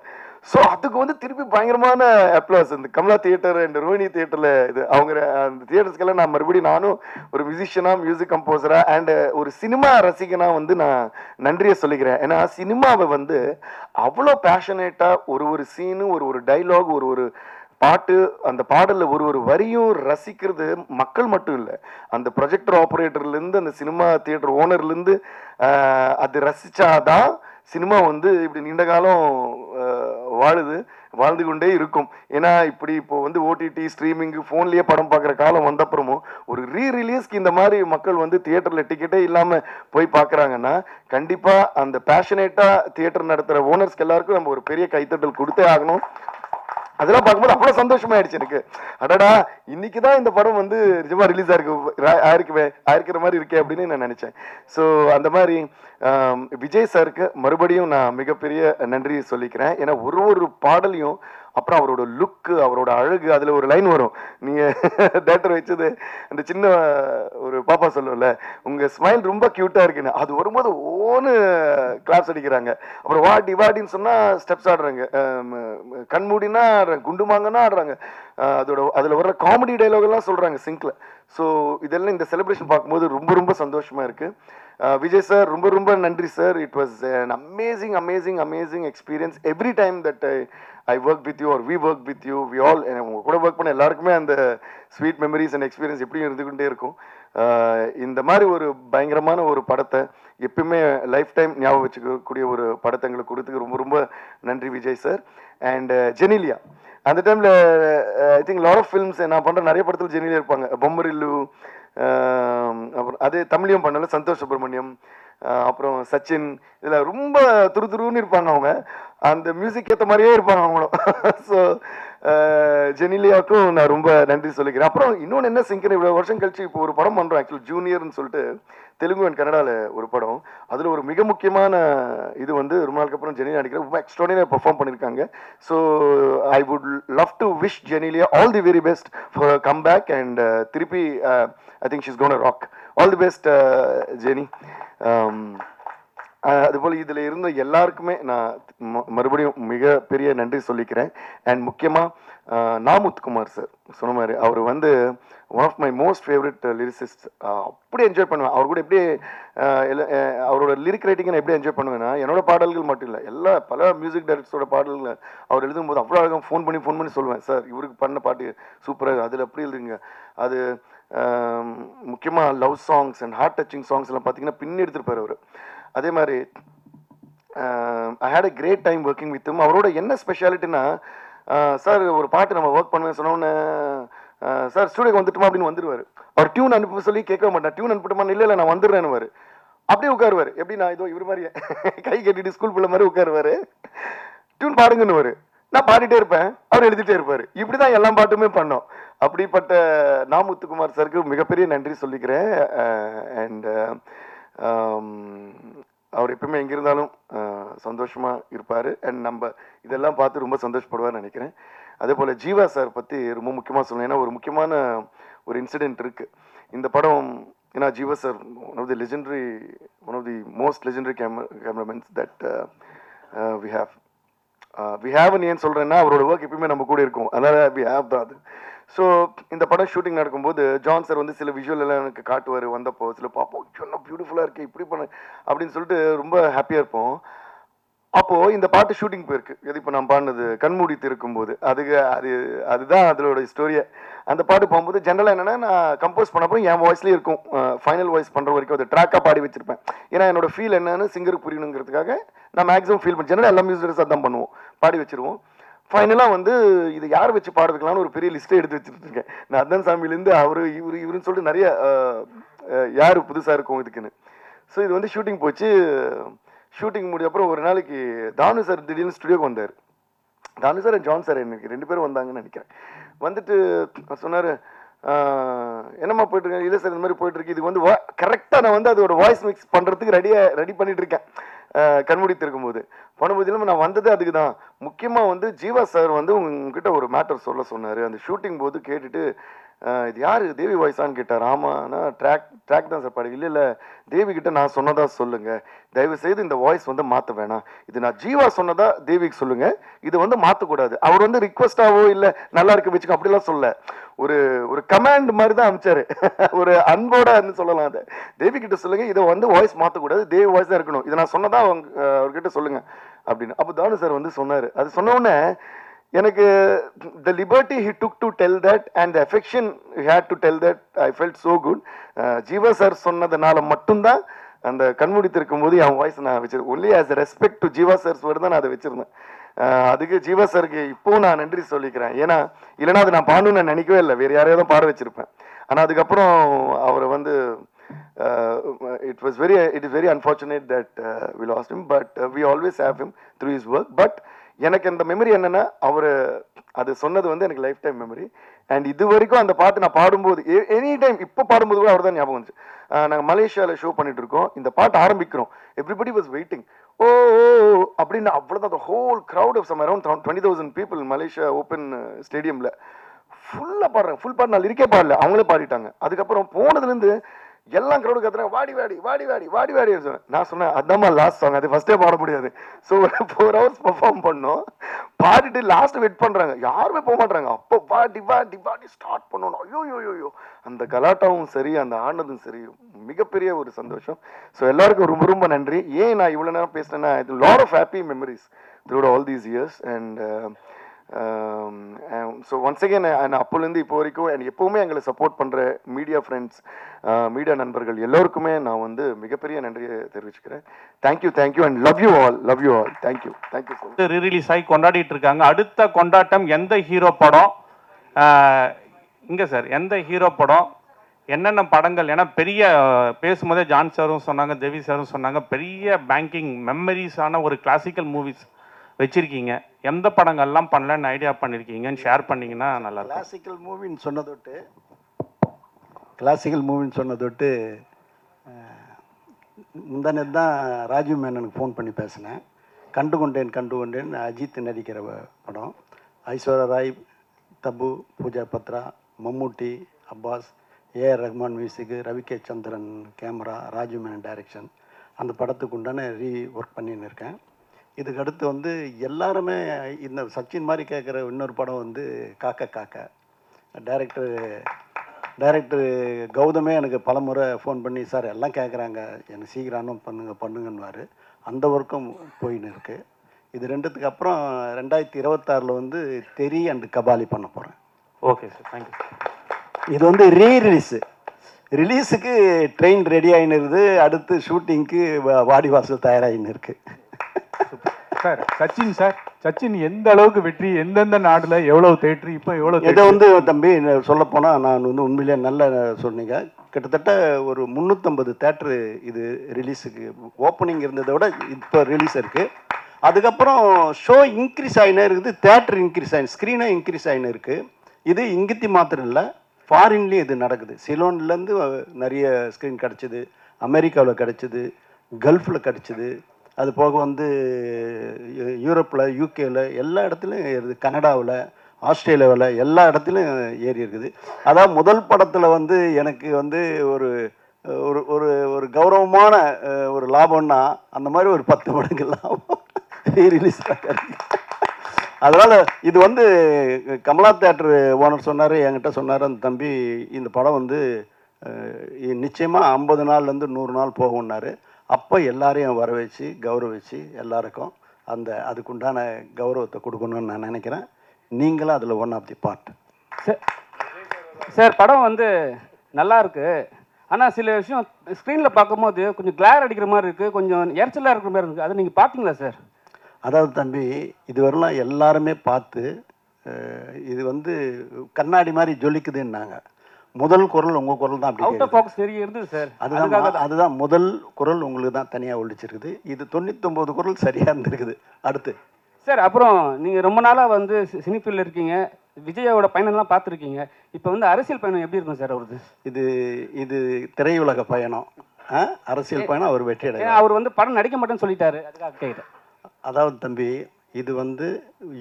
ஸோ அதுக்கு வந்து திருப்பி பயங்கரமான அப்ளாஸ். இந்த கமலா தியேட்டர் அண்ட் ரோஹினி தியேட்டரில் இது அவங்க அந்த தியேட்டர்ஸ்க்கெல்லாம் நான் மறுபடியும் நானும் ஒரு மியூசிஷியனாக மியூசிக் கம்போசராக அண்ட் ஒரு சினிமா ரசிகனாக வந்து நான் நன்றியை சொல்லிக்கிறேன். ஏன்னா சினிமாவை வந்து அவ்வளோ பேஷனேட்டாக ஒரு சீனு ஒரு டைலாக் ஒரு பாட்டு, அந்த பாடலில் ஒரு வரியும் ரசிக்கிறது மக்கள் மட்டும் இல்லை, அந்த ப்ரொஜெக்டர் ஆப்ரேட்டர்லேருந்து அந்த சினிமா தியேட்டர் ஓனர்லேருந்து அது ரசித்தாதான் சினிமா வந்து இப்படி நீண்ட காலம் வாழ்ந்து கொண்டே இருக்கும். ஏன்னா இப்படி இப்போ வந்து ஓடிடி ஸ்ட்ரீமிங் ஃபோன்லேயே படம் பார்க்குற காலம் வந்தப்புறமும் ஒரு ரீரிலீஸ்க்கு இந்த மாதிரி மக்கள் வந்து தியேட்டரில் டிக்கெட்டே இல்லாமல் போய் பார்க்குறாங்கன்னா கண்டிப்பாக அந்த பேஷனேட்டாக தியேட்டர் நடத்துகிற ஓனர்ஸ்க்கு எல்லாருக்கும் நம்ம ஒரு பெரிய கைத்தட்டல் கொடுத்தே ஆகணும். அதெல்லாம் பார்க்கும்போது அவ்வளோ சந்தோஷமாயிடுச்சு எனக்கு. அடடா இன்னைக்கு தான் இந்த படம் வந்து நிஜமா ரிலீஸ் ஆயிருக்கிற மாதிரி இருக்கே அப்படின்னு நான் நினைச்சேன். ஸோ அந்த மாதிரி விஜய் சாருக்கு மறுபடியும் நான் மிகப்பெரிய நன்றி சொல்லிக்கிறேன். ஏன்னா ஒரு பாடலையும் அப்புறம் அவரோட லுக்கு, அவரோட அழகு, அதில் ஒரு லைன் வரும், நீங்கள் டேரக்டர் வச்சது அந்த சின்ன ஒரு பாப்பா சொல்லுவோம்ல, உங்கள் ஸ்மைல் ரொம்ப க்யூட்டாக இருக்குன்னு, அது வரும்போது ஓன்னு கிளாப்ஸ் அடிக்கிறாங்க. அப்புறம் வாடின்னு சொன்னால் ஸ்டெப்ஸ் ஆடுறாங்க, கண்மூடினா ஆடுறாங்க, குண்டுமாங்கன்னா ஆடுறாங்க, அதில் வர்ற காமெடி டைலாக்லாம் சொல்கிறாங்க சிங்கில். ஸோ இதெல்லாம் இந்த செலிப்ரேஷன் பார்க்கும்போது ரொம்ப சந்தோஷமாக இருக்குது. விஜய் சார் ரொம்ப நன்றி sir. It was an amazing experience every time that I work with you or we work with you. We all உங்க கூட ஒர்க் பண்ண எல்லாருக்குமே அந்த ஸ்வீட் மெமரிஸ் அண்ட் எக்ஸ்பீரியன்ஸ் எப்படியும் இருந்துகிட்டே இருக்கும். இந்த மாதிரி ஒரு பயங்கரமான ஒரு படத்தை எப்பயுமே லைஃப் டைம் ஞாபகம் வச்சுக்கக்கூடிய ஒரு படத்தை எங்களுக்கு கொடுத்துக்கு ரொம்ப நன்றி விஜய் சார். அண்ட் ஜெனிலியா அந்த டைமில் I think lot of films நான் பண்ணுற நிறைய படத்தில் ஜெனிலியா இருப்பாங்க. பொம்மரில்லு, அப்புறம் அது தமிழையும் பண்ணல, சந்தோஷ் சுப்ரமணியம், அப்புறம் சச்சின், இதில் ரொம்ப துருன்னு இருப்பாங்க அவங்க. அந்த மியூசிக் ஏற்ற மாதிரியே இருப்பாங்க அவங்களும். ஸோ ஜெனிலியாவுக்கும் நான் ரொம்ப நன்றி சொல்லிக்கிறேன். அப்புறம் இன்னொன்று என்ன சிங்கர், இவ்வளோ வருஷம் கழிச்சு இப்போ ஒரு படம் பண்ணுறோம் ஆக்சுவலி ஜூனியர்னு சொல்லிட்டு தெலுங்கு அண்ட் கன்னடாவில் ஒரு படம். அதில் ஒரு மிக முக்கியமான இது வந்து ரொம்ப நாளுக்கு அப்புறம் ஜெனிலியா நடிக்கிற ரொம்ப எக்ஸ்ட்ராடினரி பெர்ஃபார்ம் பண்ணியிருக்காங்க. So I would love to wish Genelia all the very best for come back and திருப்பி I think she's gonna rock. All the best Jeni. அதுபோல் இதில் இருந்த எல்லாருக்குமே நான் மறுபடியும் மிகப்பெரிய நன்றி சொல்லிக்கிறேன். அண்ட் முக்கியமாக நாமுத்துக்குமார் சார் சொன்ன மாதிரி அவர் வந்து one of my most favourite lyricist. அப்படி என்ஜாய் பண்ணுவேன் அவர் கூட. எப்படி அவரோட லிரிக் ரைட்டிங்கை நான் எப்படி என்ஜாய் பண்ணுவேன்னா, என்னோட பாடல்கள் மட்டும் இல்லை, பல மியூசிக் டைரக்டர்ஸோட பாடல்கள் அவர் எழுதும்போது அவ்வளோ அழகாக ஃபோன் பண்ணி சொல்லுவேன், சார் இவருக்கு பண்ண பாட்டு சூப்பராக, அதில் அப்படி எழுதுங்க. அது முக்கியமாக love songs and heart touching songs எல்லாம் பார்த்தீங்கன்னா பின்னி எடுத்துருப்பார் அவர். அதே மாதிரி I had a great time working with him. அவரோட என்ன ஸ்பெஷாலிட்டினா, சார் ஒரு பாட்டு நம்ம ஒர்க் பண்ணுவேன் சொன்னோன்னே, சார் ஸ்டூடியோக்கு வந்துட்டுமா அப்படின்னு வந்துடுவார். அவர் டியூன் அனுப்ப சொல்லி கேட்க மாட்டேன், டியூன் அனுப்பிட்டுமா, இல்லை நான் வந்துடுறேன்னு அப்படியே உட்காருவார். எப்படி நான் இதோ இவர் மாதிரியே கை கட்டிட்டு ஸ்கூல் பிள்ளை மாதிரி உட்காருவார். டியூன் பாடுங்கன்னு நான் பாடிட்டே இருப்பேன், அவர் எழுதிட்டே இருப்பாரு. இப்படிதான் எல்லா பாட்டுமே பண்ணோம். அப்படிப்பட்ட நாமுத்துக்குமார் சாருக்கு மிகப்பெரிய நன்றி சொல்லிக்கிறேன். அண்ட் அவர் எப்பவுமே எங்க இருந்தாலும் சந்தோஷமா இருப்பாரு. அண்ட் நம்ம இதெல்லாம் பார்த்து ரொம்ப சந்தோஷப்படுவார்னு நினைக்கிறேன். அதே போல ஜீவா சார் பத்தி ரொம்ப முக்கியமா சொல்லணும். ஏன்னா ஒரு முக்கியமான ஒரு இன்சிடென்ட் இருக்கு இந்த படம். ஏன்னா Jeeva sir one of the most legendary cameramen that we ஹேவ்னு ஏன் சொல்றேன்னா அவரோட ஒர்க் எப்பயுமே நம்ம கூட இருக்கும், அதனால வி ஹேவ் தான் அது. ஸோ இந்த படம் ஷூட்டிங் நடக்கும்போது ஜான் சார் வந்து சில விஷுவல் எல்லாம் எனக்கு காட்டுவார். வந்தப்போ சில பார்ப்போம், இன்னும் பியூட்டிஃபுல்லாக இருக்கு, இப்படி பண்ண அப்படின்னு சொல்லிட்டு ரொம்ப ஹாப்பியாக இருப்போம். அப்போ இந்த பாட்டு ஷூட்டிங் போயிருக்கு. எது இப்போ நான் பாடினது கண்மூடி இருக்கும்போது அதுதான் அதோட ஸ்டோரியை. அந்த பாட்டு போகும்போது ஜென்ரலாக என்னன்னா நான் கம்போஸ் பண்ணப்போ என் வாய்ஸ்லேயே இருக்கும். ஃபைனல் வாய்ஸ் பண்ணுற வரைக்கும் அது ட்ராக்காக பாடி வச்சிருப்பேன். ஏன்னா என்னோட ஃபீல் என்னன்னு சிங்கருக்கு புரியணுங்கிறதுக்காக நான் மேக்ஸிமம் ஃபீல் பண்ணி ஜென்ரலாக எல்லா மியூசிக்ஸ் அதான் பண்ணுவோம், பாடி வச்சிருவோம். ஃபைனலாக வந்து இது யார் வச்சு பாட வைக்கலாம்னு ஒரு பெரிய லிஸ்ட்டே எடுத்து வச்சுட்டு இருக்கேன். நான் அதான் சாமியிலேருந்து இவருன்னு சொல்லிட்டு நிறைய யார் புதுசாக இருக்கும் இதுக்குன்னு. ஸோ இது வந்து ஷூட்டிங் போச்சு. ஷூட்டிங் முடிஞ்ச அப்புறம் ஒரு நாளைக்கு தானு சார் திடீர்னு ஸ்டுடியோக்கு வந்தார். தானு சார் ஜான் சார் எனக்கு 2 பேரும் வந்தாங்கன்னு நினைக்கிறேன். வந்துட்டு சொன்னார், என்னம்மா போயிட்டுருக்கேன். இல்லை சார் இந்த மாதிரி போயிட்டுருக்கு. இது வந்து கரெக்டாக நான் வந்து அதோட வாய்ஸ் மிக்ஸ் பண்ணுறதுக்கு ரெடி பண்ணிட்டு இருக்கேன். கண்மூடித்து இருக்கும்போது பண்ணும்போது இல்லாமல் நான் வந்தது அதுக்கு தான். முக்கியமாக வந்து ஜீவா சார் வந்து உங்ககிட்ட ஒரு மேட்டர் சொன்னார். அந்த ஷூட்டிங் போது கேட்டுட்டு இது யார் தேவி வாய்ஸான்னு கேட்டார். ஆமாண்ணா ட்ராக் தான் சார் பாடு. இல்லை தேவி கிட்ட நான் சொன்னதா சொல்லுங்க, தயவு செய்து இந்த வாய்ஸ் வந்து மாற்ற வேணாம். இது நான் ஜீவா சொன்னதா தேவிக்கு சொல்லுங்க, இது வந்து மாற்றக்கூடாது. அவர் வந்து ரிக்வஸ்டாவோ இல்லை நல்லா இருக்க வச்சுக்கோ அப்படிலாம் சொல்ல, ஒரு கமாண்ட் மாதிரி தான் அனுப்பிச்சாரு. ஒரு அன்போட சொல்லலாம். அதை தேவி கிட்ட சொல்லுங்க, இதை வந்து வாய்ஸ் மாற்றக்கூடாது, தேவி வாய்ஸ் தான் இருக்கணும், இதை நான் சொன்னதா அவர்கிட்ட சொல்லுங்க அப்படின்னு. அப்போ தானு சார் வந்து சொன்னார். அது சொன்ன உடனே எனக்கு the liberty he took to tell that and the affection he had to tell that, I felt so good. Jeeva sir சொன்னதுனால மட்டும்தான் அந்த கண்மூடித்திருக்கும் போது என் வாய்ஸ் நான் வச்சிருக்கேன். Only as respect to Jeeva sir's word தான் நான் அதை வச்சிருந்தேன். அதுக்கு ஜீவா சாருக்கு இப்போவும் நான் நன்றி சொல்லிக்கிறேன். ஏன்னா இல்லைன்னா அது நான் பாடணும்னு நான் நினைக்கவே இல்லை, வேறு யாரையாவது பாட வச்சிருப்பேன். ஆனால் அதுக்கப்புறம் அவரை வந்து it is very unfortunate that we lost him, but we always have him through his work. But எனக்கு அந்த மெமரி என்னன்னா அவர் அது சொன்னது வந்து எனக்கு லைஃப் டைம் மெமரி. அண்ட் இது வரைக்கும் அந்த பாட்டு நான் பாடும்போது எனி டைம் இப்போ பாடும்போது கூட அவர் தான் ஞாபகம் வந்துச்சு. நாங்கள் மலேசியாவில் ஷோ பண்ணிட்டு இருக்கோம், இந்த பாட்டு ஆரம்பிக்கிறோம், எவ்ரிபடி வாஸ் வெயிட்டிங். ஓ அப்படின்னு அவ்வளோதான். Whole crowd of some around 20,000 people Malaysia open ஸ்டேடியமில் ஃபுல்லாக பாடுறாங்க. ஃபுல் பாட்டு நான் லிரிக்கே பாடல, அவங்களே பாடிட்டாங்க. அதுக்கப்புறம் போனதுலேருந்து எல்லாம் க்ரௌடு கத்துறாங்க, வாடி வாடி வாடி வாடி வாடி வாடி சொன்னேன். நான் சொன்னேன் அதாம்மா லாஸ்ட் சாங், அது ஃபர்ஸ்டே பாட முடியாது. ஸோ 4 hours பெர்ஃபார்ம் பண்ணோம். பாடிட்டு லாஸ்ட் வெயிட் பண்றாங்க, யாருமே போக மாட்டாங்க. அப்போ வாடி வாடி வாடி ஸ்டார்ட் பண்ணணும். ஐயோ அந்த கலாட்டாவும் சரி அந்த ஆனதும் சரி மிகப்பெரிய ஒரு சந்தோஷம். ஸோ எல்லாருக்கும் ரொம்ப ரொம்ப நன்றி. ஏன் நான் இவ்வளோ நேரம் பேசினேன்னா, இது lot of happy memories through all these years. And so once again அப்போலேருந்து இப்போ வரைக்கும் அண்ட் எப்போவுமே எங்களை சப்போர்ட் பண்ணுற மீடியா ஃப்ரெண்ட்ஸ், மீடியா நண்பர்கள் எல்லோருக்குமே நான் வந்து மிகப்பெரிய நன்றியை தெரிவிச்சுக்கிறேன். Thank you and love you all thank you so rerelease ஆகி கொண்டாடிட்டு இருக்காங்க. அடுத்த கொண்டாட்டம் எந்த ஹீரோ படம் இங்கே சார், எந்த ஹீரோ படம், என்னென்ன படங்கள்? ஏன்னா பெரிய பேசும்போதே ஜான் சாரும் சொன்னாங்க, தேவி சாரும் சொன்னாங்க, பெரிய பேங்கிங் மெமரிஸான ஒரு கிளாசிக்கல் மூவிஸ் வச்சிருக்கீங்க. எந்த படங்கள்லாம் பண்ணலன்னு ஐடியா பண்ணியிருக்கீங்கன்னு ஷேர் பண்ணிங்கன்னா நல்லா இருக்கும். கிளாசிக்கல் மூவின்னு சொன்னதொட்டு முந்தானது தான் ராஜீவ் மேனனுக்கு ஃபோன் பண்ணி பேசினேன். கண்டு கொண்டேன் அஜித் நடிக்கிற படம். ஐஸ்வர்யா ராய், தபு, பூஜா பத்ரா, மம்முட்டி, அப்பாஸ், ஏஆர் ரஹ்மான் மியூசிக்கு, ரவி கே சந்திரன் கேமரா, ராஜீவ் மேனன் டைரக்ஷன். அந்த படத்துக்கு உண்டான ஒர்க் பண்ணின்னு இருக்கேன். இதுக்கு அடுத்து வந்து எல்லாருமே இந்த சச்சின் மாதிரி கேட்குற இன்னொரு படம் வந்து காக்கா. டைரக்டர் கௌதமே எனக்கு பலமுறை ஃபோன் பண்ணி, சார் எல்லாம் கேட்குறாங்க, எனக்கு சீக்கிரம் பண்ணுங்கன்னுவார். அந்த ஒர்க்கும் போயின்னு இருக்குது. இது ரெண்டுத்துக்கு அப்புறம் 2026 வந்து தெரி அண்ட் கபாலி பண்ண போகிறேன். Okay sir, thank you. இது வந்து ரிலீஸுக்கு ட்ரெயின் ரெடி ஆகினுருது, அடுத்து ஷூட்டிங்க்கு வாடிவாசல் தயாராகின்னு இருக்குது. சார் சச்சின் எந்த அளவுக்கு வெற்றி, எந்தெந்த நாடுல எவ்வளவு தேட்டர், இப்போ எவ்வளவு? இதை வந்து தம்பி சொல்லப்போனால் நான் வந்து உண்மையிலே நல்ல சொன்னீங்க. கிட்டத்தட்ட ஒரு 350 தேட்டரு இது ரிலீஸுக்கு ஓப்பனிங் இருந்ததை விட இப்போ ரிலீஸ் இருக்குது. அதுக்கப்புறம் ஷோ இன்க்ரீஸ் ஆகினே இருக்குது, தேட்டர் இன்க்ரீஸ் ஆகி ஸ்க்ரீனே இன்க்ரீஸ் ஆகினு இருக்குது. இது இங்கித்தி மாத்திரம் இல்லை, ஃபாரின்லேயும் இது நடக்குது. சிலோன்லேருந்து நிறைய ஸ்க்ரீன் கிடச்சிது, அமெரிக்காவில் கிடச்சிது, கல்ஃபில் கிடச்சிது. அது போக வந்து யூரோப்பில், யூகேவில் எல்லா இடத்துலையும் ஏறுது, கனடாவில், ஆஸ்திரேலியாவில் எல்லா இடத்துலையும் ஏறி இருக்குது. அதாவது முதல் படத்தில் வந்து எனக்கு வந்து ஒரு ஒரு ஒரு ஒரு கௌரவமான ஒரு லாபம்னா அந்த மாதிரி ஒரு 10 மடங்கு லாபம் ரீரிலீஸ் கிடைக்கும். அதனால் இது வந்து கமலா தேட்டர் ஓனர் சொன்னார், என்கிட்ட சொன்னார், அந்த தம்பி இந்த படம் வந்து நிச்சயமாக 50 நாள்லேருந்து 100 நாள் போகும்னாரு. அப்போ எல்லாரையும் வர வச்சு கௌரவிச்சு எல்லாருக்கும் அதுக்குண்டான கௌரவத்தை கொடுக்கணும்னு நான் நினைக்கிறேன். நீங்களும் அதில் one of the part. Sir படம் வந்து நல்லா இருக்கு, ஆனால் சில விஷயம் ஸ்க்ரீனில் பார்க்கும்போது கொஞ்சம் கிளார் அடிக்கிற மாதிரி இருக்குது, கொஞ்சம் எரிச்சலாக இருக்கிற மாதிரி இருக்குது. அதை நீங்கள் பார்த்தீங்களா சார்? அதாவது தம்பி, இதுவரைலாம் எல்லாருமே பார்த்து இது வந்து கண்ணாடி மாதிரி ஜொலிக்குதுன்னாங்க. முதல் குரல் உங்கள் குரல் தான் அப்படி அவுட் ஆஃப் ஃபோக்கஸ் நிறைய இருந்தது சார். அதுதான் முதல் குரல் உங்களுக்கு தான் தனியாக ஒழிச்சிருக்குது. இது 99 குரல் சரியாக இருந்திருக்குது. அடுத்து சார் அப்புறம் நீங்கள் ரொம்ப நாளாக வந்து சினிஃபீல்டில் இருக்கீங்க, விஜயோட பயணம்லாம் பார்த்துருக்கீங்க. இப்போ வந்து அரசியல் பயணம் எப்படி இருக்கும் சார் அவருக்கு? இது திரையுலக பயணம், அரசியல் பயணம். அவர் வெற்றி அடையும். அவர் வந்து படம் நடிக்க மாட்டேன்னு சொல்லிட்டாரு, அதுக்காக கேட்டேன். அதாவது தம்பி, இது வந்து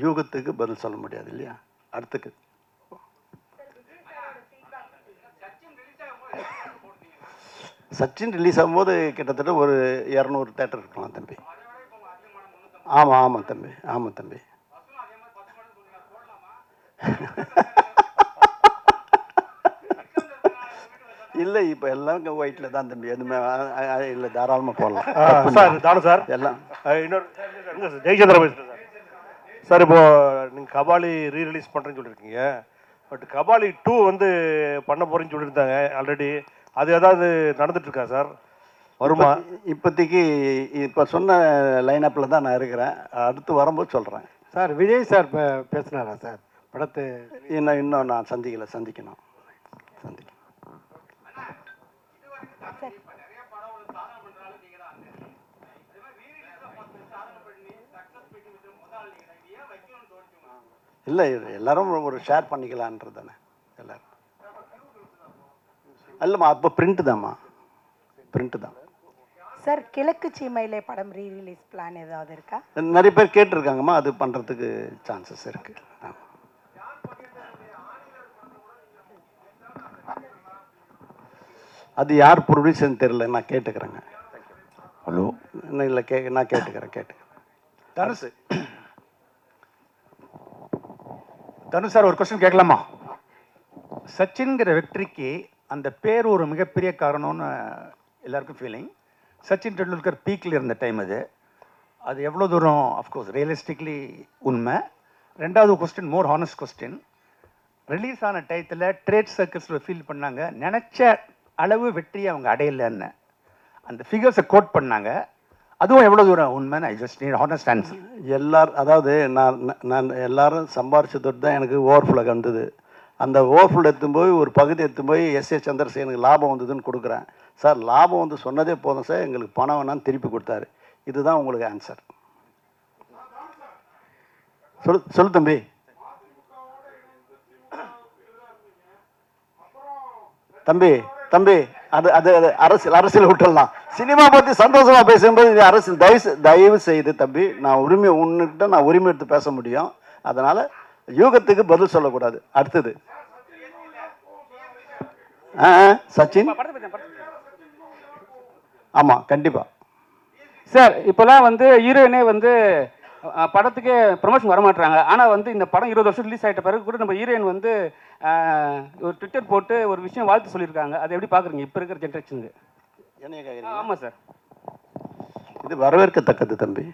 யூகத்துக்கு பதில் சொல்ல முடியாது இல்லையா? அடுத்துக்கு சச்சின் ரிலீஸ் ஆகும்போது கிட்டத்தட்ட ஒரு 200 தேட்டர் இருக்கலாம் தம்பி. ஆமாம் தம்பி, ஆமாம் தம்பி. இல்லை, இப்போ எல்லாம் ஒயிட்டில் தான் தம்பி, எதுவுமே இல்லை, தாராளமாக போடலாம் சார். தானு சார், எல்லாம் இன்னொரு ஜெயச்சந்திர பேசுகிறேன் சார். சார் இப்போ நீங்கள் கபாலி ரீரிலீஸ் பண்ணுறேன்னு சொல்லியிருக்கீங்க, பட் கபாலி 2 வந்து பண்ண போகிறேன்னு சொல்லியிருந்தாங்க ஆல்ரெடி. அது ஏதாவது நடந்துட்டுருக்கா சார்? வருமா? இப்போதைக்கு இப்போ சொன்ன லைனப்பில் தான் நான் இருக்கிறேன். அடுத்து வரும்போது சொல்கிறேன் சார். விஜய் சார் பேசினாரா சார் படத்தை? இன்னும் நான் சந்திக்கணும். இல்லை, எல்லாரும் ஒரு ஷேர் பண்ணிக்கலான்றது தானே எல்லாரும். இல்லைம்மா, அப்போ பிரிண்ட் தான் சார். கிழக்கு சீமையிலே படம் ரீரிலீஸ் பிளான் ஏதாவது இருக்கா? நிறைய பேர் கேட்டிருக்காங்கம்மா, அது பண்ணுறதுக்கு சான்சஸ் இருக்கு. அது யார் ப்ரொடியூசர்னு தெரியல, நான் கேட்டுக்கிறேங்க. ஹலோ, இல்லை நான் கேட்டுக்கிறேன். தனு சார், ஒரு கொஸ்டின் கேட்கலாமா? சச்சின்கிற வெற்றிக்கு அந்த பேர் ஒரு மிகப்பெரிய காரணம்னு எல்லாருக்கும் ஃபீலிங். சச்சின் டெண்டுல்கர் பீக்கில் இருந்த டைம் அது எவ்வளோ தூரம் அஃப்கோர்ஸ் ரியலிஸ்டிக்லி உண்மை. ரெண்டாவது கொஸ்டின், மோர் ஹானஸ்ட் கொஸ்டின், ரிலீஸ் ஆன டயத்தில் ட்ரேட் சர்க்கிள்ஸில் ஃபீல் பண்ணாங்க நினச்ச அளவு வெற்றியை அவங்க அடையலைன்னு. அந்த ஃபிகர்ஸை கோட் பண்ணாங்க. அதுவும் எவ்வளோ தூரம் உண்மைன்னு I just need honest answer. அதாவது நான் எல்லாரும் சம்பாரிச்சதோடு தான் எனக்கு ஓவர்ஃப்ளோ வந்தது. அந்த ஓவர்ஃப்ளோ எடுத்தும்போய் ஒரு பகுதி எடுத்தும்போய் எஸ் சந்திரசேனுக்கு லாபம் வந்ததுன்னு கொடுக்குறேன். சார், லாபம் வந்து சொன்னதே போதும் சார், எங்களுக்கு பணம் வேணான்னு திருப்பி கொடுத்தாரு. இதுதான் உங்களுக்கு ஆன்சர். சொல்லு தம்பி. தம்பி அது அரசியல் விட்டுடலாம். சினிமா பற்றி சந்தோஷமாக பேசும்போது இது அரசியல். தயவு செய்து தம்பி, நான் உரிமை எடுத்து பேச முடியும். அதனால் யூகத்துக்கு பதில் சொல்லக்கூடாது. அடுத்தது சச்சின். ஆமாம், கண்டிப்பாக சார். இப்போலாம் வந்து ஹீரோயினே வந்து படத்துக்கே ப்ரொமோஷன் வரமாட்டாங்க. ஆனால் வந்து இந்த படம் 20 வருஷம் ரிலீஸ் ஆகிட்ட பிறகு கூட நம்ம ஹீரோயின் வந்து ஒரு ட்விட்டர் போட்டு ஒரு விஷயம் வாழ்த்து சொல்லியிருக்காங்க. அதை எப்படி பார்க்குறீங்க இப்போ இருக்கிற ஜென்ரேஷனுக்கு? ஆமாம் சார், இது வரவேற்கத்தக்கது தம்பி.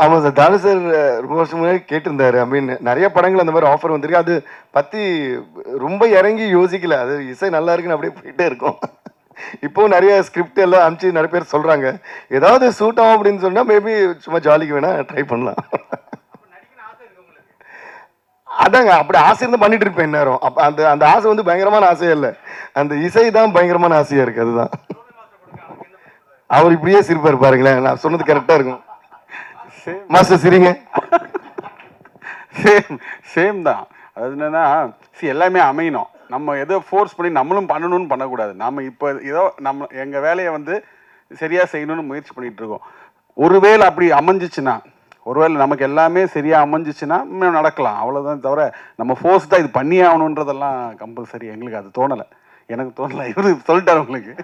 ஆமாம் சார். தானு சார் ரொம்ப வருஷம் முன்னாடி கேட்டிருந்தாரு. ஐ மீன் நிறைய படங்கள் அந்த மாதிரி ஆஃபர் வந்திருக்கு. அது பற்றி ரொம்ப இறங்கி யோசிக்கல. அது இசை நல்லா இருக்குன்னு அப்படியே போயிட்டே இருக்கும். இப்போவும் நிறைய ஸ்கிரிப்ட் எல்லாம் அனுப்பிச்சு நிறைய பேர் சொல்கிறாங்க. ஏதாவது சூட் ஆகும் அப்படின்னு சொன்னால் மேபி சும்மா ஜாலிக்கு வேணால் ட்ரை பண்ணலாம். அதாங்க அப்படி ஆசை இருந்து பண்ணிட்டு இருப்பேன் நேரம். அப்ப அந்த அந்த ஆசை வந்து பயங்கரமான ஆசையே இல்லை, அந்த இசை தான் பயங்கரமான ஆசையா இருக்கு. அதுதான் அவர் இப்படியே சிரிப்பாரு பாருங்களேன், நான் சொன்னது கரெக்டா இருக்கும். மாஸ்டர் சிரிங்க. சேம் தான். அது என்னன்னா எல்லாமே அமையணும். நம்ம எதோ ஃபோர்ஸ் பண்ணி நம்மளும் பண்ணணும்னு பண்ணக்கூடாது. நம்ம இப்போ ஏதோ நம்ம எங்கள் வேலையை வந்து சரியாக செய்யணும்னு முயற்சி பண்ணிகிட்டு இருக்கோம். ஒருவேளை அப்படி அமைஞ்சிச்சுன்னா, ஒருவேளை நமக்கு எல்லாமே சரியாக அமைஞ்சிச்சுன்னா இன்னும் நடக்கலாம், அவ்வளோதான். தவிர நம்ம ஃபோர்ஸ் தான் இது பண்ணி ஆகணுன்றதெல்லாம் கம்பல்சரி எங்களுக்கு அது தோணலை. எனக்கு தோணலை, இவரு சொல்லிட்டார் உங்களுக்கு.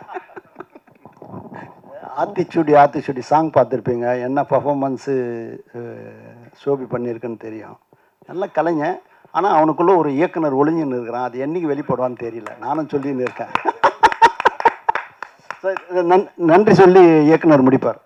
ஆத்திச்சூடி சாங் பார்த்துருப்பீங்க, என்ன பர்ஃபார்மன்ஸு ஷோபி பண்ணியிருக்குன்னு தெரியும். நல்ல கலைஞன், ஆனால் அவனுக்குள்ளே ஒரு இயக்குனர் ஒளிஞ்சுன்னு இருக்கிறான். அது என்னைக்கு வெளிப்படுவான்னு தெரியல, நானும் சொல்லின்னு இருக்கேன். நன்றி சொல்லி இயக்குனர் முடிப்பார்.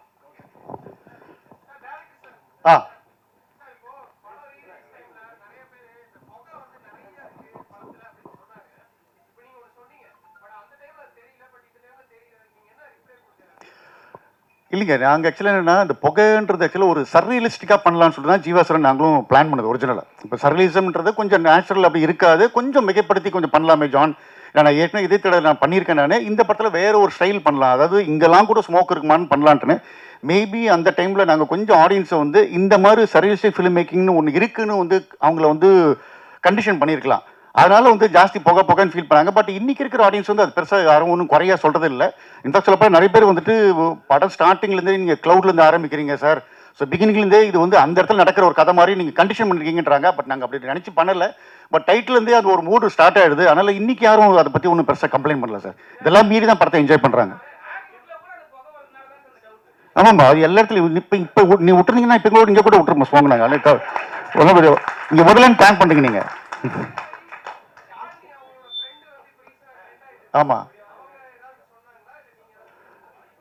இல்லைங்க, நாங்கள் ஆக்சுவலாக என்னென்னா இந்த புகைன்றது ஆக்சுவலாக ஒரு சர்ரியலிஸ்டிக்காக பண்ணலான்னு சொல்லிட்டு தான் ஜீவாசுரன் நாங்களும் பிளான் பண்ணது ஒரிஜினலாக. இப்போ சர்ரியலிசம்ன்றது கொஞ்சம் நேச்சுரல் அப்படி இருக்காது, கொஞ்சம் மிகைப்படுத்தி கொஞ்சம் பண்ணலாமே ஜான். நான் ஏற்கனவே இதே தடவை நான் பண்ணியிருக்கேன். நான் இந்த படத்தில் வேறு ஒரு ஸ்டைல் பண்ணலாம், அதாவது இங்கெல்லாம் கூட ஸ்மோக் இருக்குமான்னு பண்ணலான்ட்டுன்னு. மேபி அந்த டைமில் நாங்கள் கொஞ்சம் ஆடியன்ஸை வந்து இந்த மாதிரி சர்ரியலிஸ்டிக் ஃபிலிம் மேக்கிங்னு ஒன்று இருக்குன்னு வந்து அவங்கள வந்து கண்டிஷன் பண்ணியிருக்கலாம். அதனால வந்து ஜாஸ்தி புகைன்னு ஃபீல் பண்ணாங்க. பட் இன்னைக்கு இருக்கிற ஆடியன்ஸ் வந்து அது பெருசாக யாரும் ஒன்றும் குறையா சொல்கிறது இல்லை. இன்ஃபேக்ட் சொல்லப்போ நிறைய பேர் வந்துட்டு படம் ஸ்டார்டிங்லேருந்தே நீங்கள் க்ளவுட்லேருந்து ஆரம்பிக்கிறீங்க சார், ஸோ பிகினிங்லேருந்தே இது வந்து அந்த இடத்துல நடக்கிற ஒரு கதை மாதிரி நீங்கள் கண்டிஷன் பண்ணிருக்கீங்கன்றாங்க. பட் நாங்கள் அப்படி நினச்சி பண்ணலை. பட் டைட்டிலேருந்தே அது ஒரு மூடு ஸ்டார்ட் ஆகிடுது. அதனால் இன்னைக்கு யாரும் அதை பற்றி ஒன்றும் பெருசாக கம்ப்ளைண்ட் பண்ணல சார். இதெல்லாம் மீறி தான் படத்தை என்ஜாய் பண்ணுறாங்க. ஆமாம்மா, அது எல்லா இடத்துலையும் இப்போ நீ விட்டுருந்தீங்கன்னா இப்போ கூட இங்கே கூட விட்டுருமா ஸ்வாங்க. நாங்கள் ஒன்றும் இங்கே முதல்ல டேங்க் பண்ணுறீங்க நீங்கள். ஆமாம்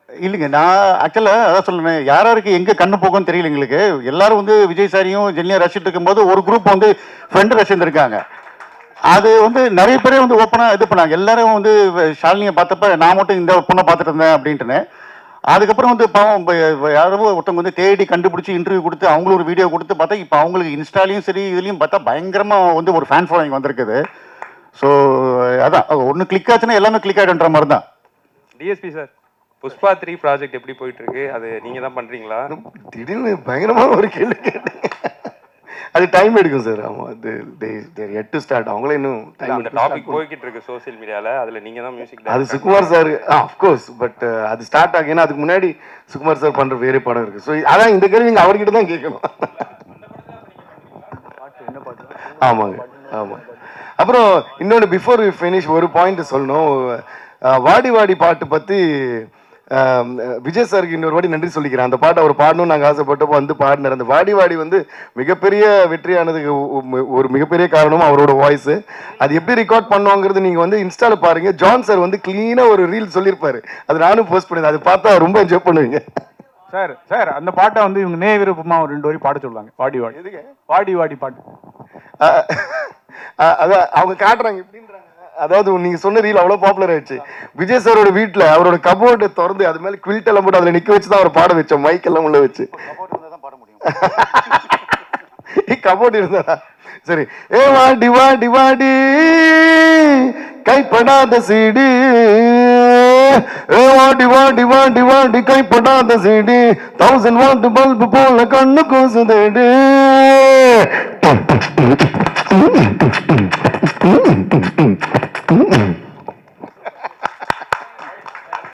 இல்லைங்க, நான் ஆக்சுவலாக அதான் சொல்லுறேன், யாராருக்கு எங்கே கண்ணு போகும்னு தெரியல எங்களுக்கு. எல்லாரும் வந்து விஜய் சாரியும் ஜெல்லியும் ரசிச்சுட்டு இருக்கும்போது ஒரு குரூப் வந்து ஃப்ரெண்டு ரசிச்சிருக்காங்க. அது வந்து நிறைய பேரே வந்து ஓப்பனாக இது பண்ணாங்க. எல்லாரும் வந்து ஷாலினியை பார்த்தப்ப நான் மட்டும் இந்த பொண்ணை பார்த்துட்டு இருந்தேன் அப்படின்ட்டுன்னு. அதுக்கப்புறம் வந்து பாவம் யாரோ ஒருத்தவங்க வந்து தேடி கண்டுபிடிச்சி இன்டர்வியூ கொடுத்து அவங்களும் ஒரு வீடியோ கொடுத்து பார்த்தா இப்போ அவங்களுக்கு இன்ஸ்டாலையும் சரி இதுலேயும் பார்த்தா பயங்கரமாக வந்து ஒரு ஃபேன் ஃபாலோயிங் வந்திருக்குது. ஸோ அதான் ஒன்று கிளிக் ஆச்சுன்னா எல்லாமே கிளிக் ஆகிடுன்ற மாதிரி தான். டிஎஸ்பி சார், புஷ்பா 3 ப்ராஜெக்ட் எப்படி போயிட்டு இருக்கு? அது நீங்க தான் பண்றீங்களா? திடீர்னு பயங்கரமான ஒரு கேள்வி கேட்டீங்க. அது டைம் எடுக்கும் சார். ஆமா, அது எட் டு ஸ்டார்ட். அவங்களே இன்னும் அந்த டாபிக் போய்கிட்டு இருக்கு சோசியல் மீடியால, அதுல நீங்க தான் மியூசிக். அது Sukumar sir of course, but அது ஸ்டார்ட் ஆகும். ஏன்னா அதுக்கு முன்னாடி சுகுமார் சார் பண்ற வேறு படம் இருக்கு. ஸோ அதான் இந்த கேள்வி நீங்க அவர்கிட்ட தான் கேட்கணும். ஆமாங்க, ஆமா. அப்புறம் இன்னொன்று பிஃபோர் வி ஃபினிஷ் ஒரு பாயிண்ட் சொல்லணும். வாடி வாடி பாட்டு பற்றி விஜய் சாருக்கு இன்னொரு வாட்டி நன்றி சொல்லிக்கிறேன். அந்த பாட்டை அவர் பாடணும்னு நாங்கள் ஆசைப்பட்டப்போ வந்து பாடினார். அந்த வாடி வாடி வந்து மிகப்பெரிய வெற்றியானதுக்கு ஒரு மிகப்பெரிய காரணம் அவரோட வாய்ஸு. அது எப்படி ரெக்கார்ட் பண்ணுவாங்கிறது நீங்கள் வந்து இன்ஸ்டாவில் பாருங்க. ஜான் சார் வந்து க்ளீனாக ஒரு ரீல் சொல்லியிருப்பாரு, அது நானும் போஸ்ட் பண்ணியிருந்தேன். அது பார்த்தா ரொம்ப என்ஜாய் பண்ணுவீங்க சார். அந்த பாட்டை வந்து இவங்க நே விருப்பமா ஒரு 2 வரி பாட சொல்லுவாங்க. வாடி வாடி எதுக்கு வாடி வாடி பாட்டு. அதான் அவங்க காட்டுறாங்க எப்படின்றாங்க. அதாவது நீங்க சொன்ன ரீல் அவ்வளவு பாப்புலர் ஆயிடுச்சு. விஜய் சாரோட வீட்டுல அவரோட கபோர்டை திறந்து அது மேல குவில்ட் எல்லாம் போட்டு அதுல நிக்க வச்சுதான் அவர் பாட வச்சோம். மைக் எல்லாம் உள்ள வச்சு கபோர்ட் இருந்தா சரி. ஏ வாடி வாடி வாடி கைப்படாத சீடி, ஏ வாடி வாடி வாடி வாடி கைப்படாத சீடி, 1000 வாட் பல்பு போல கண்ணு கூசுதேடு.